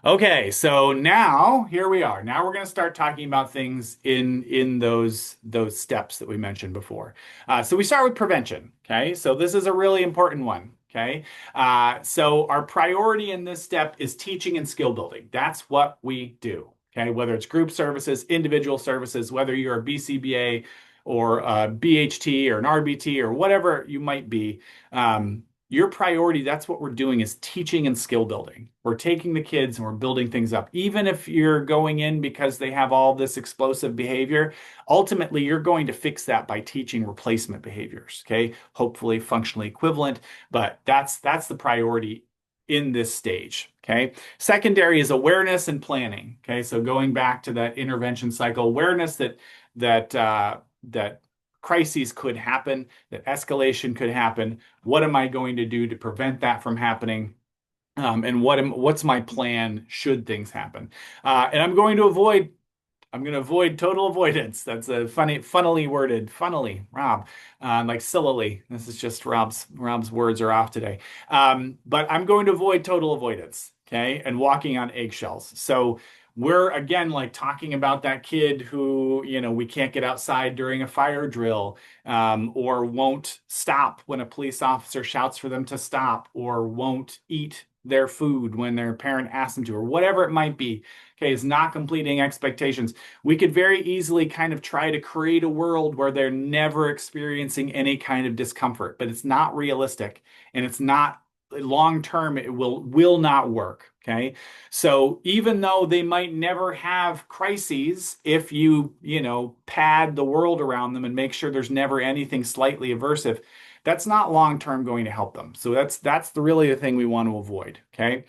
Okay, so now here we are. Now we're going to start talking about things in those steps that we mentioned before. So we start with prevention. Okay, so this is a really important one. Okay, so our priority in this step is teaching and skill building. That's what we do. Okay, whether it's group services, individual services, whether you're a BCBA or a BHT or an RBT or whatever you might be. Your priority, that's what we're doing, is teaching and skill building. We're taking the kids and we're building things up. Even if you're going in because they have all this explosive behavior, ultimately you're going to fix that by teaching replacement behaviors, okay? Hopefully functionally equivalent, but that's the priority in this stage, okay? Secondary is awareness and planning, okay? So going back to that intervention cycle, awareness that crises could happen, that escalation could happen. What am I going to do to prevent that from happening? And what's my plan should things happen? And I'm going to avoid total avoidance. That's a funnily worded, Rob, like sillily. This is just Rob's words are off today. But I'm going to avoid total avoidance, okay, and walking on eggshells. So we're again like talking about that kid who, we can't get outside during a fire drill, or won't stop when a police officer shouts for them to stop, or won't eat their food when their parent asks them to, or whatever it might be. Okay, is not completing expectations. We could very easily kind of try to create a world where they're never experiencing any kind of discomfort, but it's not realistic and it's not long term. It will not work. Okay, so even though they might never have crises, if pad the world around them and make sure there's never anything slightly aversive, that's not long term going to help them. So that's really the thing we want to avoid. Okay,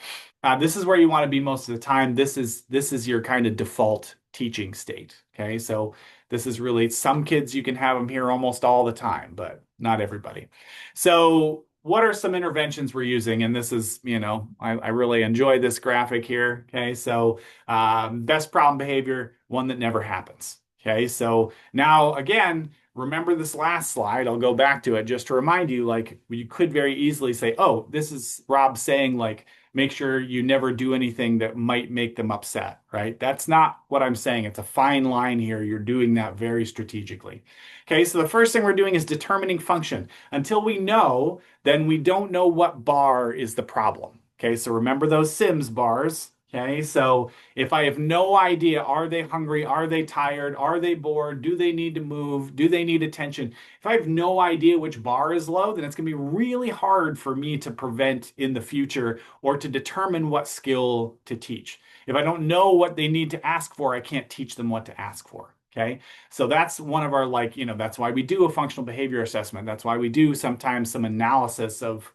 this is where you want to be most of the time. This is your kind of default teaching state. Okay, so this is really, some kids you can have them here almost all the time, but not everybody. So what are some interventions we're using? And this is, I really enjoy this graphic here. Okay, so best problem behavior, one that never happens. Okay, so now again, remember this last slide. I'll go back to it just to remind you, like, you could very easily say, oh, this is Rob saying, like, make sure you never do anything that might make them upset, right? That's not what I'm saying. It's a fine line here. You're doing that very strategically. Okay, so the first thing we're doing is determining function. Until we know, then we don't know what bar is the problem. Okay, so remember those Sims bars. Okay, so if I have no idea, are they hungry? Are they tired? Are they bored? Do they need to move? Do they need attention? If I have no idea which bar is low, then it's going to be really hard for me to prevent in the future or to determine what skill to teach. If I don't know what they need to ask for, I can't teach them what to ask for. Okay, so that's one of our, that's why we do a functional behavior assessment. That's why we do sometimes some analysis of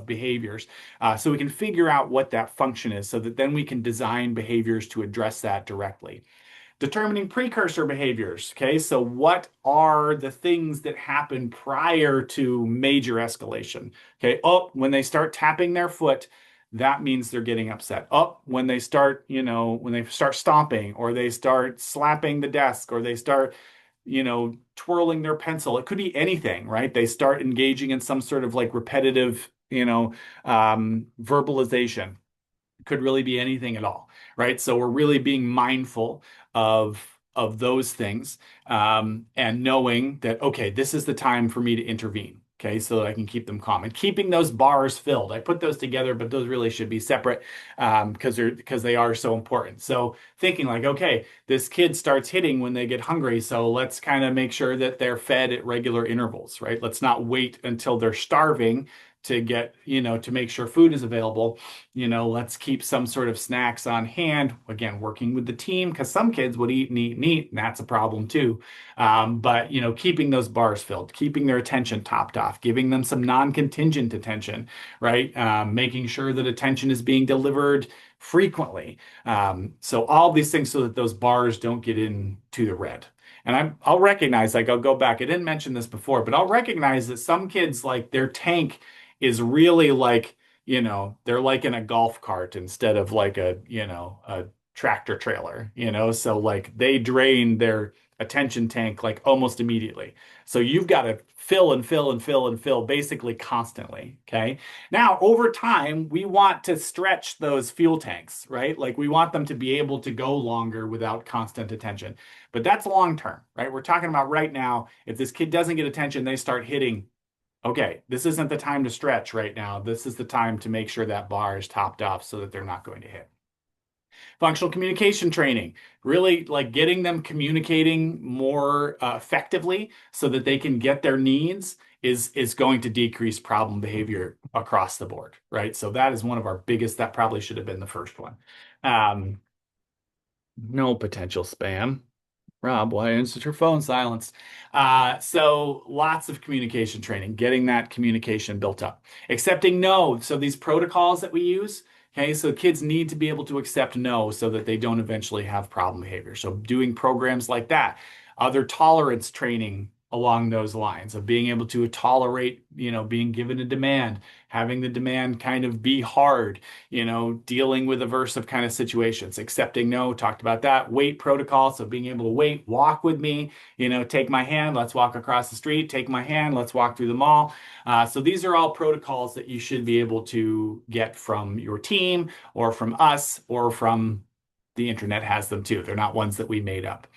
behaviors, so we can figure out what that function is, so that then we can design behaviors to address that directly. Determining precursor behaviors. Okay, so what are the things that happen prior to major escalation? Okay, when they start tapping their foot, that means they're getting upset. When they start, when they start stomping, or they start slapping the desk, or they start, twirling their pencil. It could be anything, right? They start engaging in some sort of like repetitive, verbalization. It could really be anything at all, right? So we're really being mindful of those things, and knowing that, okay, this is the time for me to intervene. Okay, so that I can keep them calm and keeping those bars filled. I put those together, but those really should be separate, because they are so important. So thinking like, okay, this kid starts hitting when they get hungry, so let's kind of make sure that they're fed at regular intervals, right? Let's not wait until they're starving to get, to make sure food is available. Let's keep some sort of snacks on hand. Again, working with the team because some kids would eat and eat and eat, and that's a problem too. But keeping those bars filled, keeping their attention topped off, giving them some non-contingent attention, right? Making sure that attention is being delivered frequently. So all these things so that those bars don't get into the red. And I'll recognize, like, I'll go back. I didn't mention this before, but I'll recognize that some kids, like, their tank is really like, they're like in a golf cart instead of like a tractor trailer, so like they drain their attention tank like almost immediately. So you've got to fill and fill and fill and fill basically constantly. Okay. Now, over time, we want to stretch those fuel tanks, right? Like we want them to be able to go longer without constant attention. But that's long term, right? We're talking about right now, if this kid doesn't get attention, they start hitting. Okay, this isn't the time to stretch right now. This is the time to make sure that bar is topped off so that they're not going to hit. Functional communication training, really like getting them communicating more effectively so that they can get their needs is going to decrease problem behavior across the board, right? So that is one of our biggest, that probably should have been the first one. No potential spam. Rob, why isn't your phone silenced? So lots of communication training, getting that communication built up. Accepting no. So these protocols that we use, okay, so kids need to be able to accept no so that they don't eventually have problem behavior. So doing programs like that. Other tolerance training along those lines of being able to tolerate, being given a demand, having the demand kind of be hard, dealing with aversive kind of situations, accepting no, talked about that. Wait protocol, so being able to wait, walk with me, take my hand, let's walk across the street, take my hand, let's walk through the mall. So these are all protocols that you should be able to get from your team or from us or from the internet has them too. They're not ones that we made up.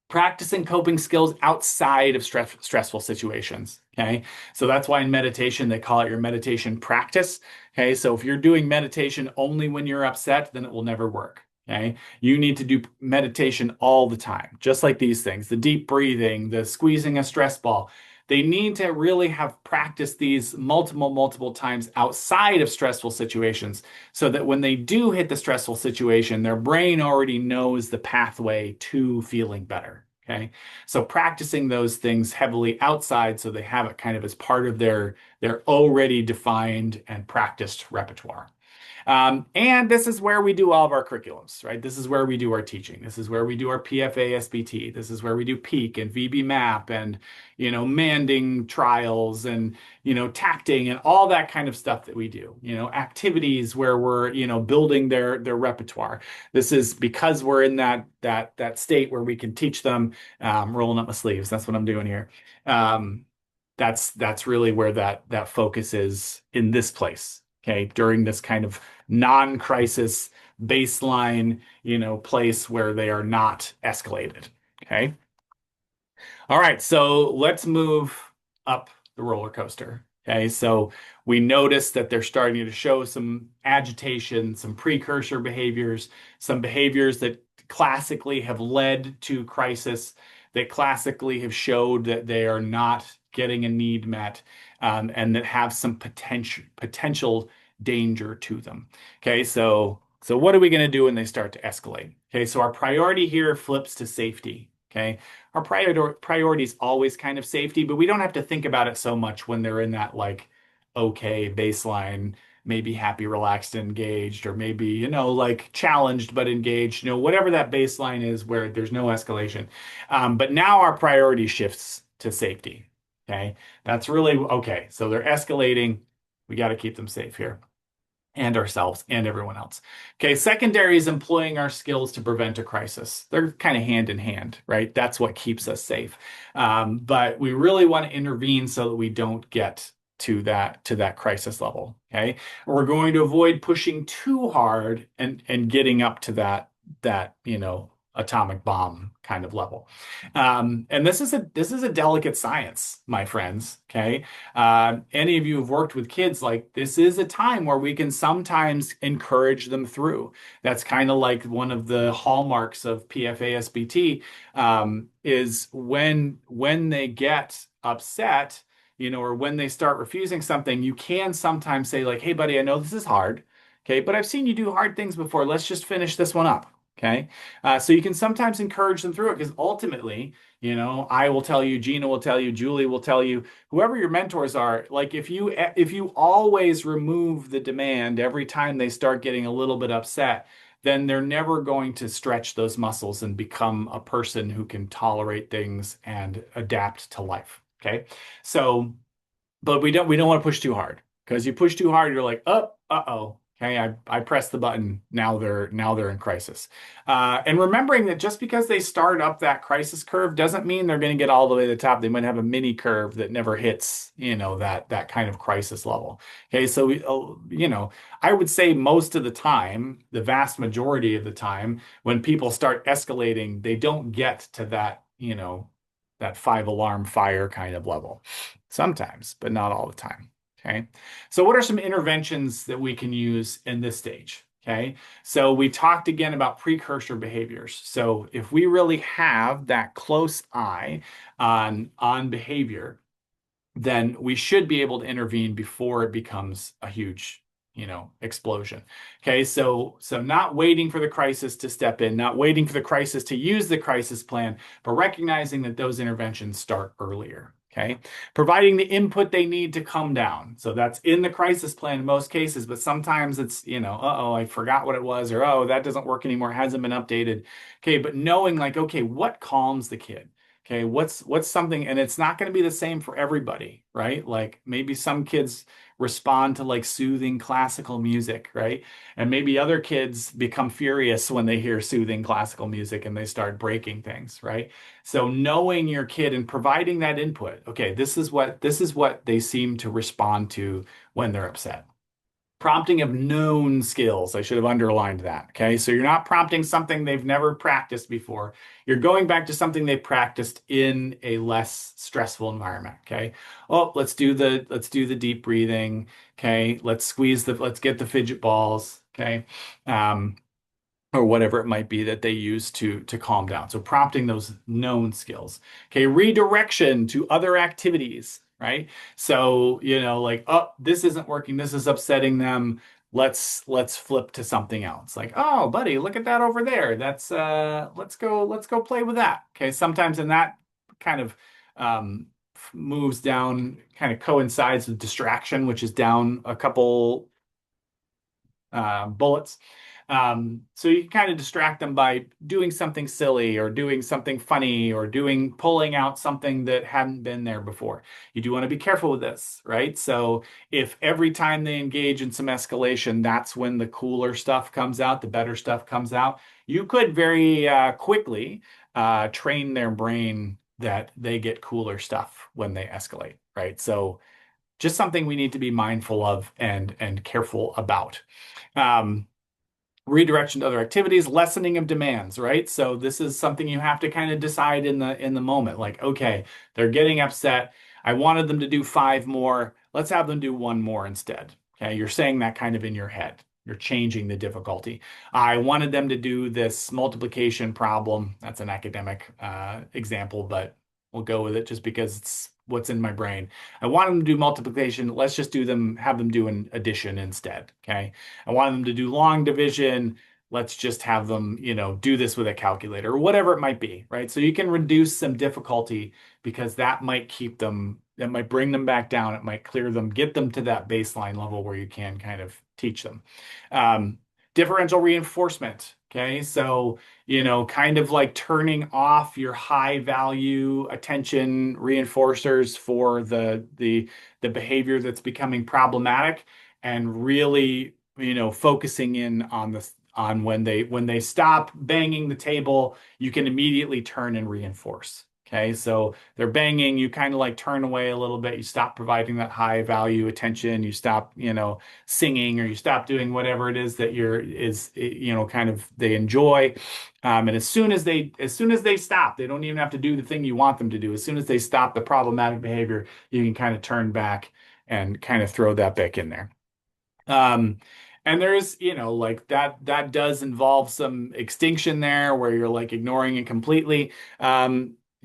Practicing coping skills outside of stressful situations. Okay. So that's why in meditation, they call it your meditation practice. Okay. So if you're doing meditation only when you're upset, then it will never work. Okay. You need to do meditation all the time, just like these things, the deep breathing, the squeezing a stress ball. They need to really have practiced these multiple times outside of stressful situations so that when they do hit the stressful situation, their brain already knows the pathway to feeling better. Okay. So practicing those things heavily outside so they have it kind of as part of their already defined and practiced repertoire. And this is where we do all of our curriculums, right? This is where we do our teaching. This is where we do our PFA SBT. This is where we do PEAK and VB MAP and, manding trials and, tacting and all that kind of stuff that we do, activities where we're, building their repertoire. This is because we're in that state where we can teach them, rolling up my sleeves. That's what I'm doing here. That's really where that focus is in this place. Okay, during this kind of non-crisis baseline, place where they are not escalated. Okay. All right, so let's move up the roller coaster. Okay, so we notice that they're starting to show some agitation, some precursor behaviors, some behaviors that classically have led to crisis, that classically have showed that they are not getting a need met, and that have some potential danger to them. Okay, so what are we going to do when they start to escalate? Okay, so our priority here flips to safety. Okay, our priority is always kind of safety, but we don't have to think about it so much when they're in that like okay baseline, maybe happy, relaxed, engaged, or maybe like challenged but engaged. Whatever that baseline is where there's no escalation. But now our priority shifts to safety. Okay, that's really okay. So they're escalating. We got to keep them safe here and ourselves and everyone else. Okay, secondary is employing our skills to prevent a crisis. They're kind of hand in hand, right? That's what keeps us safe. But we really want to intervene so that we don't get to that crisis level. Okay, we're going to avoid pushing too hard and getting up to that atomic bomb kind of level. And this is a delicate science, my friends. Okay. Any of you who've worked with kids, like this is a time where we can sometimes encourage them through. That's kind of like one of the hallmarks of PFA SBT, is when they get upset, or when they start refusing something, you can sometimes say like, "Hey, buddy, I know this is hard, okay, but I've seen you do hard things before. Let's just finish this one up." Okay. So you can sometimes encourage them through it because ultimately, I will tell you, Gina will tell you, Julie will tell you, whoever your mentors are, like if you always remove the demand every time they start getting a little bit upset, then they're never going to stretch those muscles and become a person who can tolerate things and adapt to life. Okay. So but we don't want to push too hard because you push too hard, you're like, oh, uh-oh. Okay, I pressed the button. Now they're in crisis. And remembering that just because they start up that crisis curve doesn't mean they're going to get all the way to the top. They might have a mini curve that never hits, that kind of crisis level. Okay, so I would say most of the time, the vast majority of the time, when people start escalating, they don't get to that five alarm fire kind of level. Sometimes, but not all the time. Okay. So, what are some interventions that we can use in this stage? Okay. So, we talked again about precursor behaviors. So, if we really have that close eye on behavior, then we should be able to intervene before it becomes a huge, explosion. Okay, so not waiting for the crisis to step in, not waiting for the crisis to use the crisis plan, but recognizing that those interventions start earlier. Okay, providing the input they need to come down. So that's in the crisis plan in most cases, but sometimes it's, uh-oh, I forgot what it was, or oh, that doesn't work anymore, hasn't been updated. Okay, but knowing like, okay, what calms the kid? Okay, what's something, and it's not going to be the same for everybody, right? Like maybe some kids respond to like soothing classical music, right? And maybe other kids become furious when they hear soothing classical music and they start breaking things, right? So knowing your kid and providing that input, okay, this is what they seem to respond to when they're upset. Prompting of known skills. I should have underlined that. Okay. So you're not prompting something they've never practiced before. You're going back to something they practiced in a less stressful environment. Okay. Oh, let's do the deep breathing. Okay. Let's get the fidget balls. Okay. Um, or whatever it might be that they use to calm down. So prompting those known skills. Okay, redirection to other activities, right? So, like, oh, this isn't working, this is upsetting them. Let's flip to something else. Like, oh, buddy, look at that over there. That's let's go play with that. Okay, sometimes in that kind of moves down, kind of coincides with distraction, which is down a couple bullets. So you can kind of distract them by doing something silly or doing something funny or pulling out something that hadn't been there before. You do want to be careful with this, right? So if every time they engage in some escalation, that's when the cooler stuff comes out, the better stuff comes out, you could very quickly train their brain that they get cooler stuff when they escalate, right? So just something we need to be mindful of and careful about. Um, Redirection to other activities, lessening of demands, right? So this is something you have to kind of decide in the moment. Like, okay, they're getting upset. I wanted them to do five more. Let's have them do one more instead. Okay, you're saying that kind of in your head. You're changing the difficulty. I wanted them to do this multiplication problem. That's an academic example, but we'll go with it just because it's what's in my brain. I want them to do multiplication. Let's just have them do an addition instead. Okay. I want them to do long division. Let's just have them, do this with a calculator or whatever it might be, right? So you can reduce some difficulty because that might bring them back down. It might clear them, get them to that baseline level where you can kind of teach them. Um, Differential reinforcement. Okay. So, kind of like turning off your high value attention reinforcers for the behavior that's becoming problematic and really, focusing in on when they stop banging the table, you can immediately turn and reinforce. Okay, so they're banging, you kind of like turn away a little bit, you stop providing that high value attention, you stop, singing, or you stop doing whatever it is that kind of they enjoy. And as soon as they stop, they don't even have to do the thing you want them to do. As soon as they stop the problematic behavior, you can kind of turn back and kind of throw that back in there. Um, and there's, like that does involve some extinction there where you're like ignoring it completely.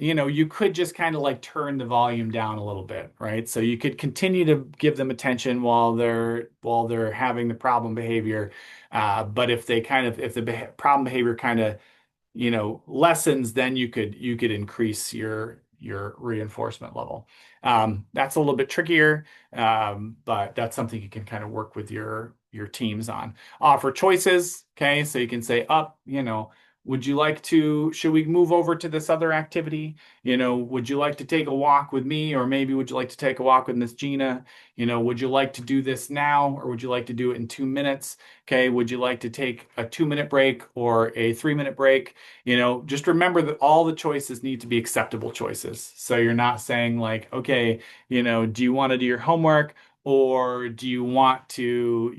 you could just kind of like turn the volume down a little bit, right? So you could continue to give them attention while they're having the problem behavior. But if the problem behavior kind of lessens, then you could increase your reinforcement level. That's a little bit trickier, but that's something you can kind of work with your teams on. Offer choices, okay? So you can say, up, should we move over to this other activity? Would you like to take a walk with me, or maybe would you like to take a walk with Miss Gina? Would you like to do this now, or would you like to do it in 2 minutes? Okay, would you like to take a 2-minute break or a 3-minute break? Just remember that all the choices need to be acceptable choices. So you're not saying like, okay, do you want to do your homework, or do you want to,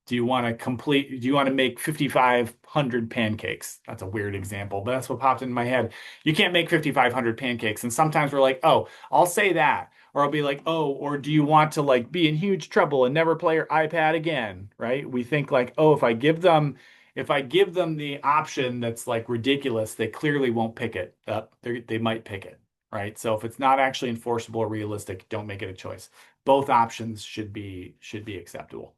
do you want to make 5,500 pancakes? That's a weird example, but that's what popped into my head. You can't make 5,500 pancakes. And sometimes we're like, oh, I'll say that. Or I'll be like, oh, or do you want to like be in huge trouble and never play your iPad again? Right? We think like, oh, if I give them the option that's like ridiculous, they clearly won't pick it up. They might pick it, right? So if it's not actually enforceable or realistic, don't make it a choice. Both options should be acceptable.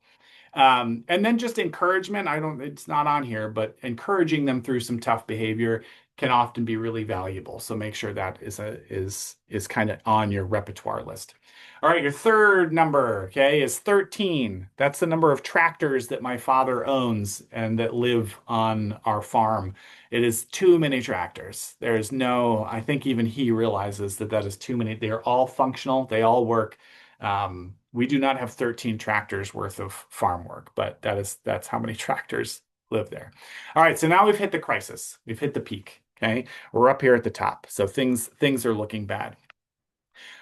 And then just encouragement. It's not on here, but encouraging them through some tough behavior can often be really valuable. So make sure that is kind of on your repertoire list. All right, your third number, okay, is 13. That's the number of tractors that my father owns and that live on our farm. It is too many tractors. I think even he realizes that is too many. They are all functional. They all work. We do not have 13 tractors worth of farm work, but that's how many tractors live there. All right, so now we've hit the crisis. We've hit the peak. Okay, we're up here at the top. So things are looking bad.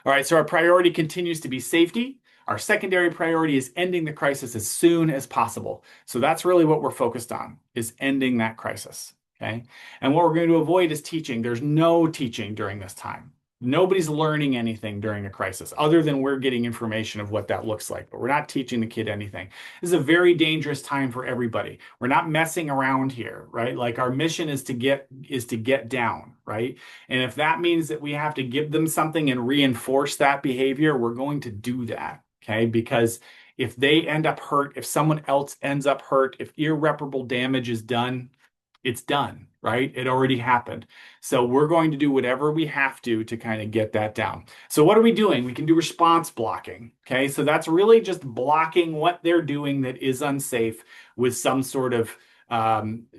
All right, so our priority continues to be safety. Our secondary priority is ending the crisis as soon as possible. So that's really what we're focused on, is ending that crisis. Okay, and what we're going to avoid is teaching. There's no teaching during this time. Nobody's learning anything during a crisis other than we're getting information of what that looks like, but we're not teaching the kid anything. This is a very dangerous time for everybody. We're not messing around here, right? Like our mission is to get down, right? And if that means that we have to give them something and reinforce that behavior, we're going to do that, okay? Because if they end up hurt, if someone else ends up hurt, if irreparable damage is done, it's done, right? It already happened. So we're going to do whatever we have to kind of get that down. So what are we doing? We can do response blocking. Okay. So that's really just blocking what they're doing that is unsafe with some sort of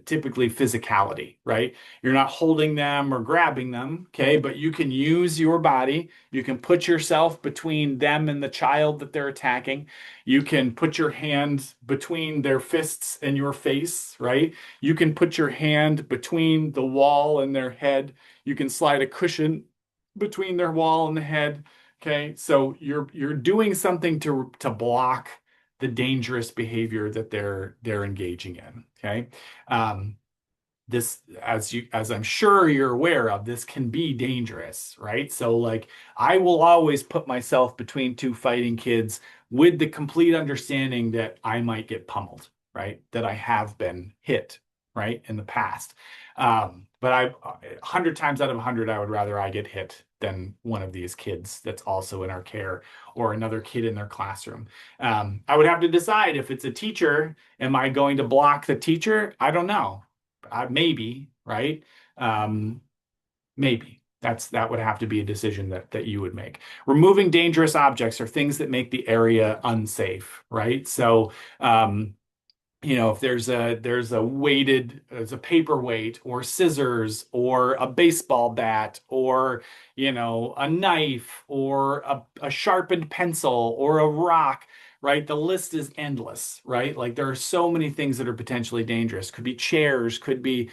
typically physicality, right? You're not holding them or grabbing them, okay? But you can use your body. You can put yourself between them and the child that they're attacking. You can put your hand between their fists and your face, right? You can put your hand between the wall and their head. You can slide a cushion between their wall and the head, okay? So you're doing something to block the dangerous behavior that they're engaging in. Okay. This, as I'm sure you're aware of, this can be dangerous, right? So like I will always put myself between two fighting kids with the complete understanding that I might get pummeled, right? That I have been hit, right, in the past. But 100 times out of 100, I would rather I get hit than one of these kids that's also in our care or another kid in their classroom. I would have to decide if it's a teacher, am I going to block the teacher? I don't know. Maybe, right? Maybe. That would have to be a decision that you would make. Removing dangerous objects are things that make the area unsafe, right? So, if there's a paperweight or scissors or a baseball bat or, a knife or a sharpened pencil or a rock, right? The list is endless, right? Like there are so many things that are potentially dangerous. Could be chairs, could be,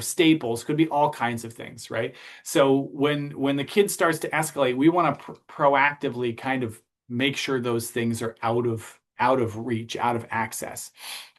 staples, could be all kinds of things, right? So when the kid starts to escalate, we want to proactively kind of make sure those things are out of reach, out of access.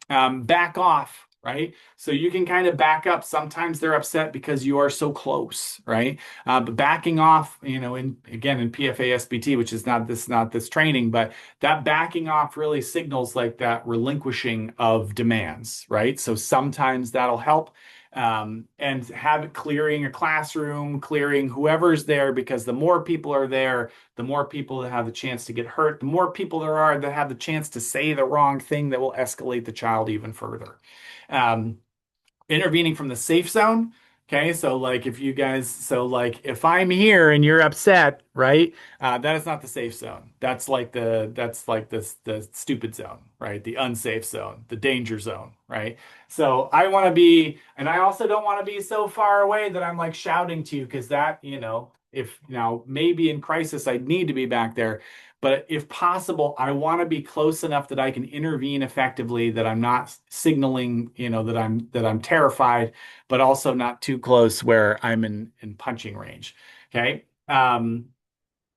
Back off, right? So you can kind of back up. Sometimes they're upset because you are so close, right? But backing off, in PFA SBT, which is not this training, but that backing off really signals like that relinquishing of demands, right? So sometimes that'll help. and have it clearing a classroom, clearing whoever's there, because the more people are there, the more people that have the chance to get hurt, the more people there are that have the chance to say the wrong thing that will escalate the child even further. Um, Intervening from the safe zone. Okay, so like if you guys, so like if I'm here and you're upset, right? That is not the safe zone. That's like the stupid zone, right? The unsafe zone, the danger zone, right? So I want to be, and I also don't want to be so far away that I'm like shouting to you because that, if now maybe in crisis I'd need to be back there, but if possible, I want to be close enough that I can intervene effectively, that I'm not signaling, that I'm terrified, but also not too close where I'm in punching range. Okay.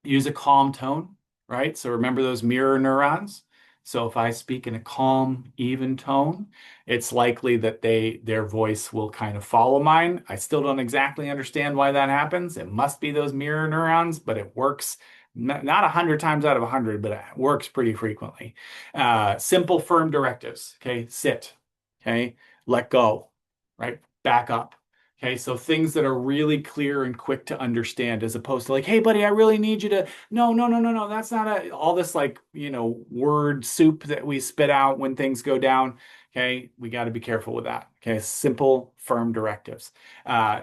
Use a calm tone, right? So remember those mirror neurons. So if I speak in a calm, even tone, it's likely that their voice will kind of follow mine. I still don't exactly understand why that happens. It must be those mirror neurons, but it works not 100 times out of 100, but it works pretty frequently. Simple, firm directives. Okay, sit. Okay, let go. Right, back up. Okay, so things that are really clear and quick to understand, as opposed to like, hey, buddy, I really need you to, no, no, no, no, no, that's not all this like, word soup that we spit out when things go down. Okay, we got to be careful with that. Okay, simple, firm directives.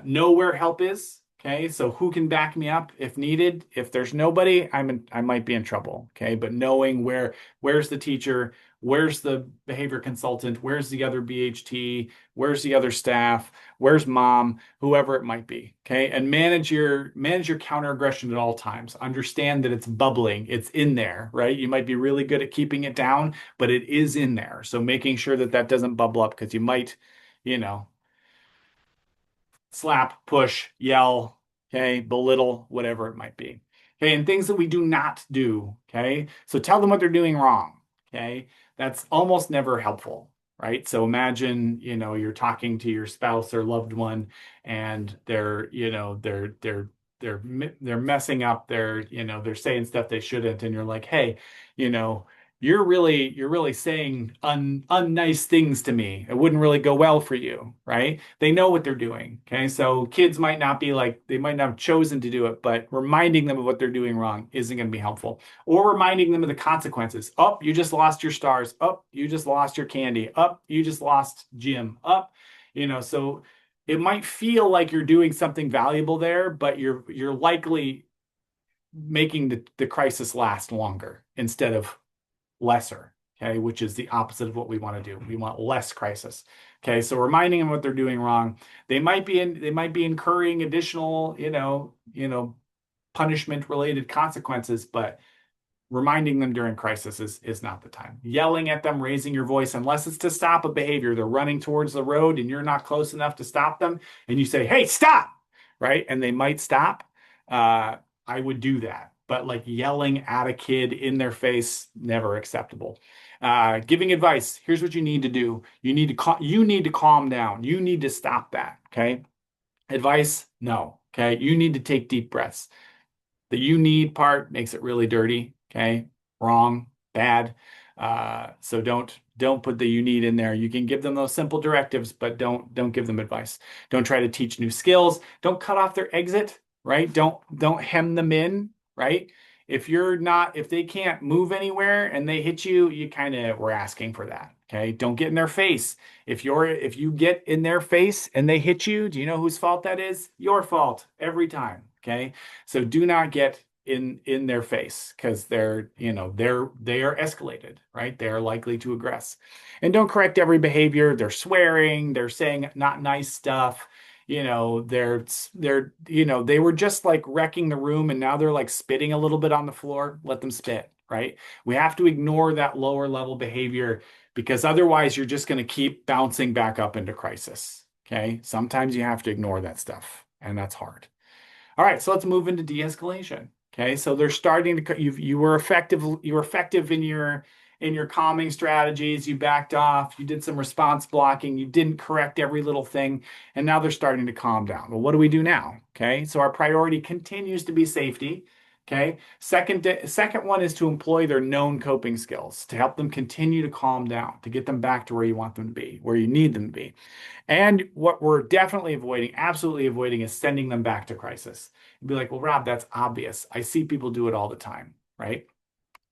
Know where help is. Okay, so who can back me up if needed? If there's nobody, I might be in trouble. Okay, but knowing where's the teacher, where's the behavior consultant, where's the other BHT, where's the other staff, where's mom, whoever it might be. Okay, and manage your counter aggression at all times. Understand that it's bubbling, it's in there, right? You might be really good at keeping it down, but it is in there. So making sure that that doesn't bubble up because you might, you know slap, push, yell, okay, belittle, whatever it might be. Okay, and things that we do not do. Okay, so tell them what they're doing wrong. Okay, that's almost never helpful, right? So imagine, you're talking to your spouse or loved one, and they're messing up. They're saying stuff they shouldn't, and you're like, hey, you know, you're really saying unnice things to me. It wouldn't really go well for you, right? They know what they're doing. Okay. So kids might not be like, they might not have chosen to do it, but reminding them of what they're doing wrong isn't going to be helpful. Or reminding them of the consequences. Oh, you just lost your stars. Oh, you just lost your candy. Oh, you just lost gym. Oh, so it might feel like you're doing something valuable there, but you're likely making the crisis last longer instead of lesser, okay, which is the opposite of what we want to do. We want less crisis. Okay, so reminding them what they're doing wrong. They might be incurring additional, punishment related consequences, but reminding them during crisis is not the time. Yelling at them, raising your voice, unless it's to stop a behavior. They're running towards the road and you're not close enough to stop them, and you say, "Hey, stop!" Right? And they might stop. I would do that. But like yelling at a kid in their face, never acceptable. Giving advice. Here's what you need to do. You need to calm down. You need to stop that. Okay. Advice, no. Okay. You need to take deep breaths. The you need part makes it really dirty. Okay. Wrong, bad. So don't put the you need in there. You can give them those simple directives, but don't give them advice. Don't try to teach new skills. Don't cut off their exit, right? Don't hem them in, right? If they can't move anywhere and they hit you, you kind of were asking for that. Okay. Don't get in their face. If you get in their face and they hit you, do you know whose fault that is? Your fault every time. Okay. So do not get in their face because they are escalated, right? They are likely to aggress. And don't correct every behavior. They're swearing, they're saying not nice stuff. They were just like wrecking the room and now they're like spitting a little bit on the floor. Let them spit, right? We have to ignore that lower level behavior because otherwise you're just going to keep bouncing back up into crisis. Okay. Sometimes you have to ignore that stuff, and that's hard. All right, so let's move into de-escalation. Okay, so they're starting to you were effective in your calming strategies. You backed off, you did some response blocking, you didn't correct every little thing, and now they're starting to calm down. Well, what do we do now? Okay, so our priority continues to be safety. Okay. Second one is to employ their known coping skills to help them continue to calm down, to get them back to where you want them to be, where you need them to be. And what we're definitely avoiding, absolutely avoiding, is sending them back to crisis. You'd be like, well, Rob, that's obvious. I see people do it all the time, right?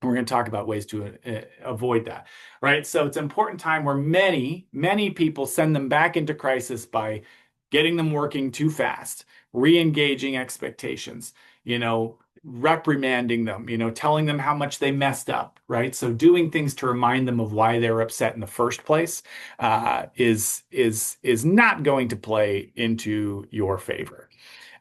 And we're going to talk about ways to avoid that, right? So it's an important time where many people send them back into crisis by getting them working too fast, re-engaging expectations, reprimanding them, telling them how much they messed up, right? So doing things to remind them of why they were upset in the first place is not going to play into your favor.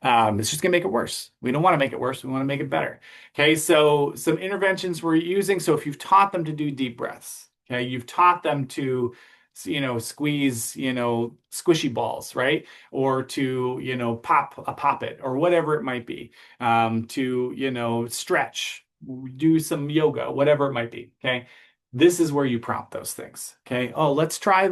It's just going to make it worse. We don't want to make it worse. We want to make it better. Okay, so some interventions we're using. So if you've taught them to do deep breaths, okay, you've taught them to, squeeze, squishy balls, right? Or to, pop it or whatever it might be, to, stretch, do some yoga, whatever it might be. Okay. This is where you prompt those things. Okay. Oh, let's try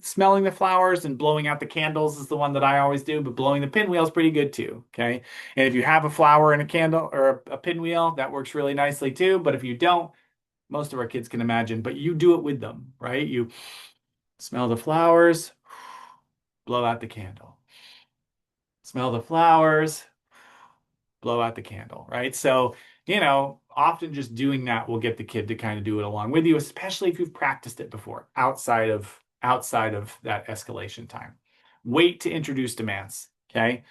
smelling the flowers, and blowing out the candles is the one that I always do, but blowing the pinwheel is pretty good too. Okay. And if you have a flower and a candle or a pinwheel, that works really nicely too. But if you don't, most of our kids can imagine, but you do it with them, right? You smell the flowers, blow out the candle. Smell the flowers, blow out the candle, right? So, often just doing that will get the kid to kind of do it along with you, especially if you've practiced it before outside of that escalation time. Wait to introduce demands. Okay.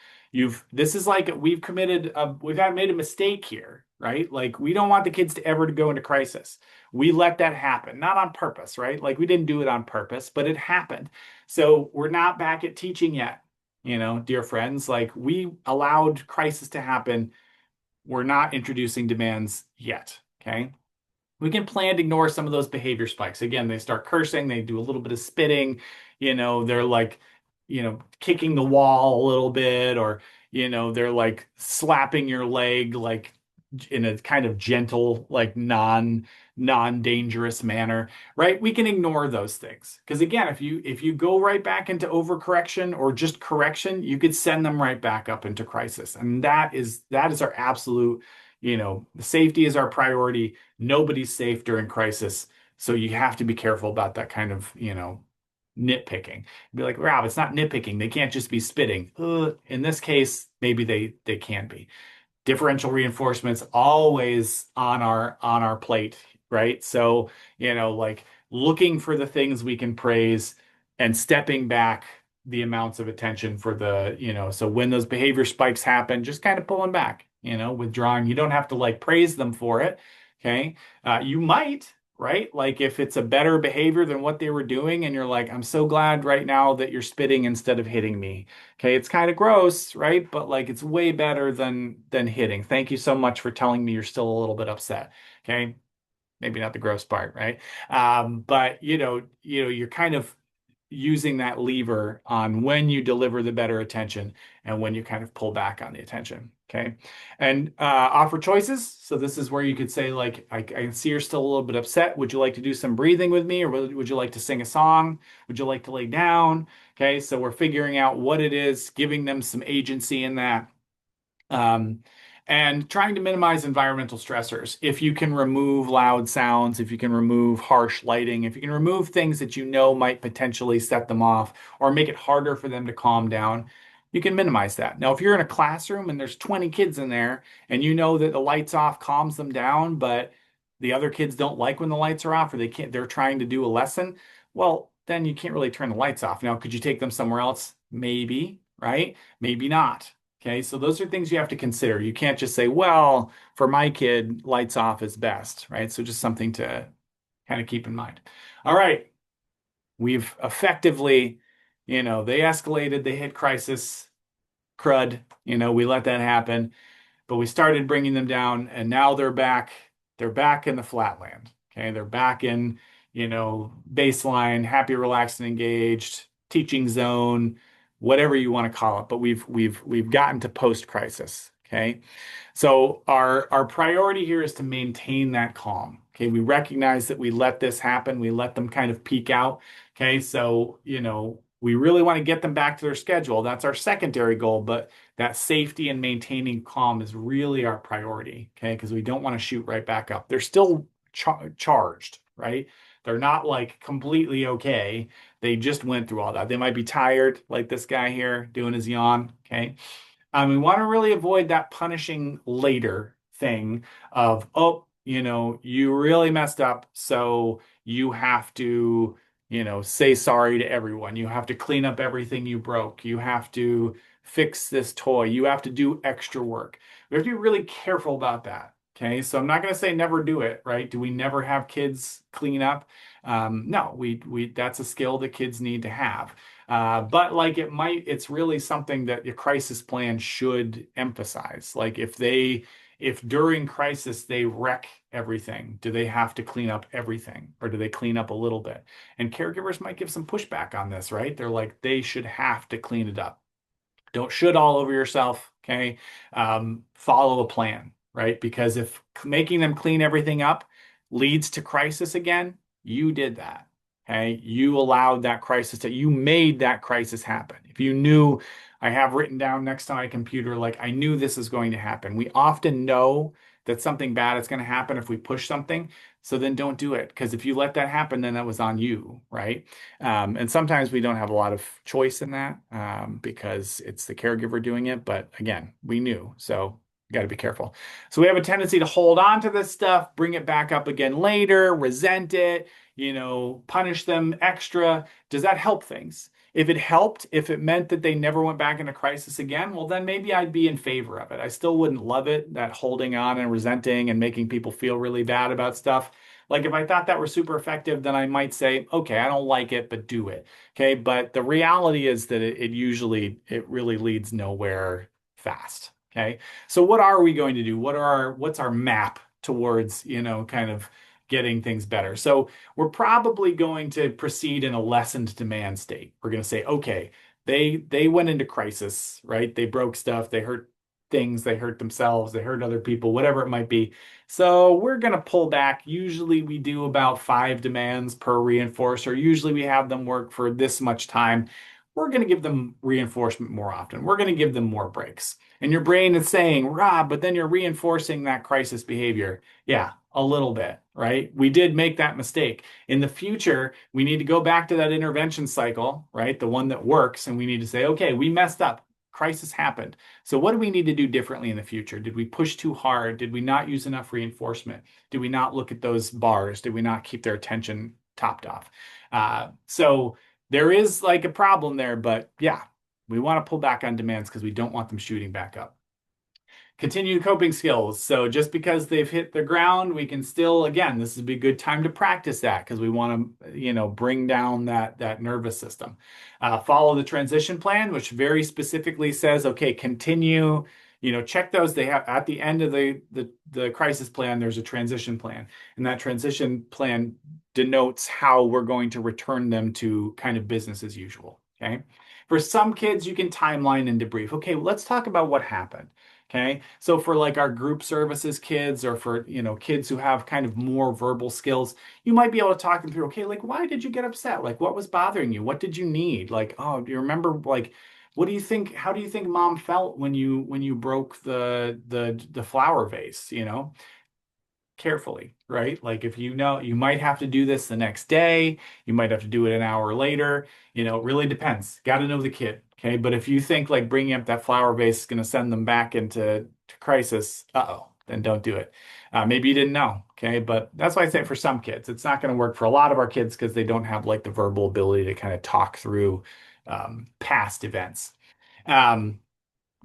This is like we've made a mistake here, right? Like we don't want the kids to ever to go into crisis. We let that happen, not on purpose, right? Like we didn't do it on purpose, but it happened. So we're not back at teaching yet. Dear friends, like we allowed crisis to happen. We're not introducing demands yet. Okay. We can plan to ignore some of those behavior spikes. Again, they start cursing, they do a little bit of spitting, they're like, kicking the wall a little bit, or, they're like slapping your leg, like in a kind of gentle, like non-dangerous manner, right? We can ignore those things. Because again, if you go right back into overcorrection or just correction, you could send them right back up into crisis. And that is our absolute, safety is our priority. Nobody's safe during crisis. So you have to be careful about that kind of, nitpicking. Be like, Rob, it's not nitpicking. They can't just be spitting. In this case, maybe they can be. Differential reinforcement's always on our plate, right? So, like looking for the things we can praise and stepping back the amounts of attention for so when those behavior spikes happen, just kind of pulling back, withdrawing. You don't have to like praise them for it. Okay. You might, right? Like if it's a better behavior than what they were doing, and you're like, I'm so glad right now that you're spitting instead of hitting me. Okay, it's kind of gross, right? But like it's way better than hitting. Thank you so much for telling me you're still a little bit upset. Okay. Maybe not the gross part, right? But you're kind of using that lever on when you deliver the better attention and when you kind of pull back on the attention. Okay. And offer choices. So this is where you could say, like, I can see you're still a little bit upset. Would you like to do some breathing with me? Or would you like to sing a song? Would you like to lay down? Okay. So we're figuring out what it is, giving them some agency in that. And trying to minimize environmental stressors. If you can remove loud sounds, if you can remove harsh lighting, if you can remove things that might potentially set them off or make it harder for them to calm down, you can minimize that. Now, if you're in a classroom and there's 20 kids in there and you know that the lights off calms them down, but the other kids don't like when the lights are off, or they're trying to do a lesson, well, then you can't really turn the lights off. Now, could you take them somewhere else? Maybe, right? Maybe not. Okay, so those are things you have to consider. You can't just say, well, for my kid, lights off is best, right? So just something to kind of keep in mind. All right, we've effectively, they escalated, they hit crisis, crud, we let that happen, but we started bringing them down, and now they're back in the flatland. Okay, they're back in, baseline, happy, relaxed, and engaged, teaching zone, whatever you want to call it, but we've gotten to post-crisis. Okay. So our priority here is to maintain that calm. Okay. We recognize that we let this happen. We let them kind of peak out. Okay. So, we really want to get them back to their schedule. That's our secondary goal, but that safety and maintaining calm is really our priority, okay? Because we don't want to shoot right back up. They're still charged, right? They're not like completely okay. They just went through all that. They might be tired, like this guy here doing his yawn, okay? We want to really avoid that punishing later thing of, oh, you really messed up, so you have to, say sorry to everyone. You have to clean up everything you broke. You have to fix this toy. You have to do extra work. We have to be really careful about that. Okay, so I'm not going to say never do it, right? Do we never have kids clean up? No, we that's a skill that kids need to have. But like it's really something that your crisis plan should emphasize. Like if during crisis they wreck everything, do they have to clean up everything or do they clean up a little bit? And caregivers might give some pushback on this, right? They're like, they should have to clean it up. Don't should all over yourself, okay? Follow a plan, right? Because if making them clean everything up leads to crisis again, you did that. Okay. You allowed that crisis you made that crisis happen. If you knew, I have written down next to my computer, like I knew this is going to happen. We often know that something bad is going to happen if we push something. So then don't do it. Because if you let that happen, then that was on you, right? And sometimes we don't have a lot of choice in that because it's the caregiver doing it. But again, we knew. So got to be careful. So we have a tendency to hold on to this stuff, bring it back up again later, resent it, punish them extra. Does that help things? If it helped, if it meant that they never went back into crisis again, well, then maybe I'd be in favor of it. I still wouldn't love it, that holding on and resenting and making people feel really bad about stuff. Like if I thought that were super effective, then I might say, okay, I don't like it, but do it. Okay. But the reality is that it really leads nowhere fast. Okay. So what are we going to do? What's our map towards, kind of getting things better? So we're probably going to proceed in a lessened demand state. We're going to say, okay, they went into crisis, right? They broke stuff, they hurt things, they hurt themselves, they hurt other people, whatever it might be. So we're going to pull back. Usually we do about 5 demands per reinforcer. Usually we have them work for this much time. We're going to give them reinforcement more often. We're going to give them more breaks. And your brain is saying, Rob, but then you're reinforcing that crisis behavior. Yeah, a little bit, right? We did make that mistake. In the future, we need to go back to that intervention cycle, right? The one that works. And we need to say, okay, we messed up. Crisis happened. So what do we need to do differently in the future? Did we push too hard? Did we not use enough reinforcement? Did we not look at those bars? Did we not keep their attention topped off? So there is like a problem there, but yeah, we want to pull back on demands because we don't want them shooting back up. Continued coping skills. So just because they've hit the ground, we can still, again, this would be a good time to practice that because we want to, bring down that nervous system. Follow the transition plan, which very specifically says, okay, continue, check those. They have at the end of the crisis plan, there's a transition plan. And that transition plan denotes how we're going to return them to kind of business as usual. Okay. For some kids, you can timeline and debrief. Okay, let's talk about what happened. Okay. So for like our group services kids or for, kids who have kind of more verbal skills, you might be able to talk them through, okay, like, why did you get upset? Like, what was bothering you? What did you need? Like, oh, do you remember, like, what do you think, how do you think mom felt when you broke the flower vase, carefully, right? Like if you might have to do this the next day, you might have to do it an hour later, it really depends. Got to know the kid. Okay. But if you think like bringing up that flower vase is going to send them back into crisis, then don't do it. Maybe you didn't know. Okay. But that's why I say for some kids, it's not going to work for a lot of our kids because they don't have like the verbal ability to kind of talk through past events.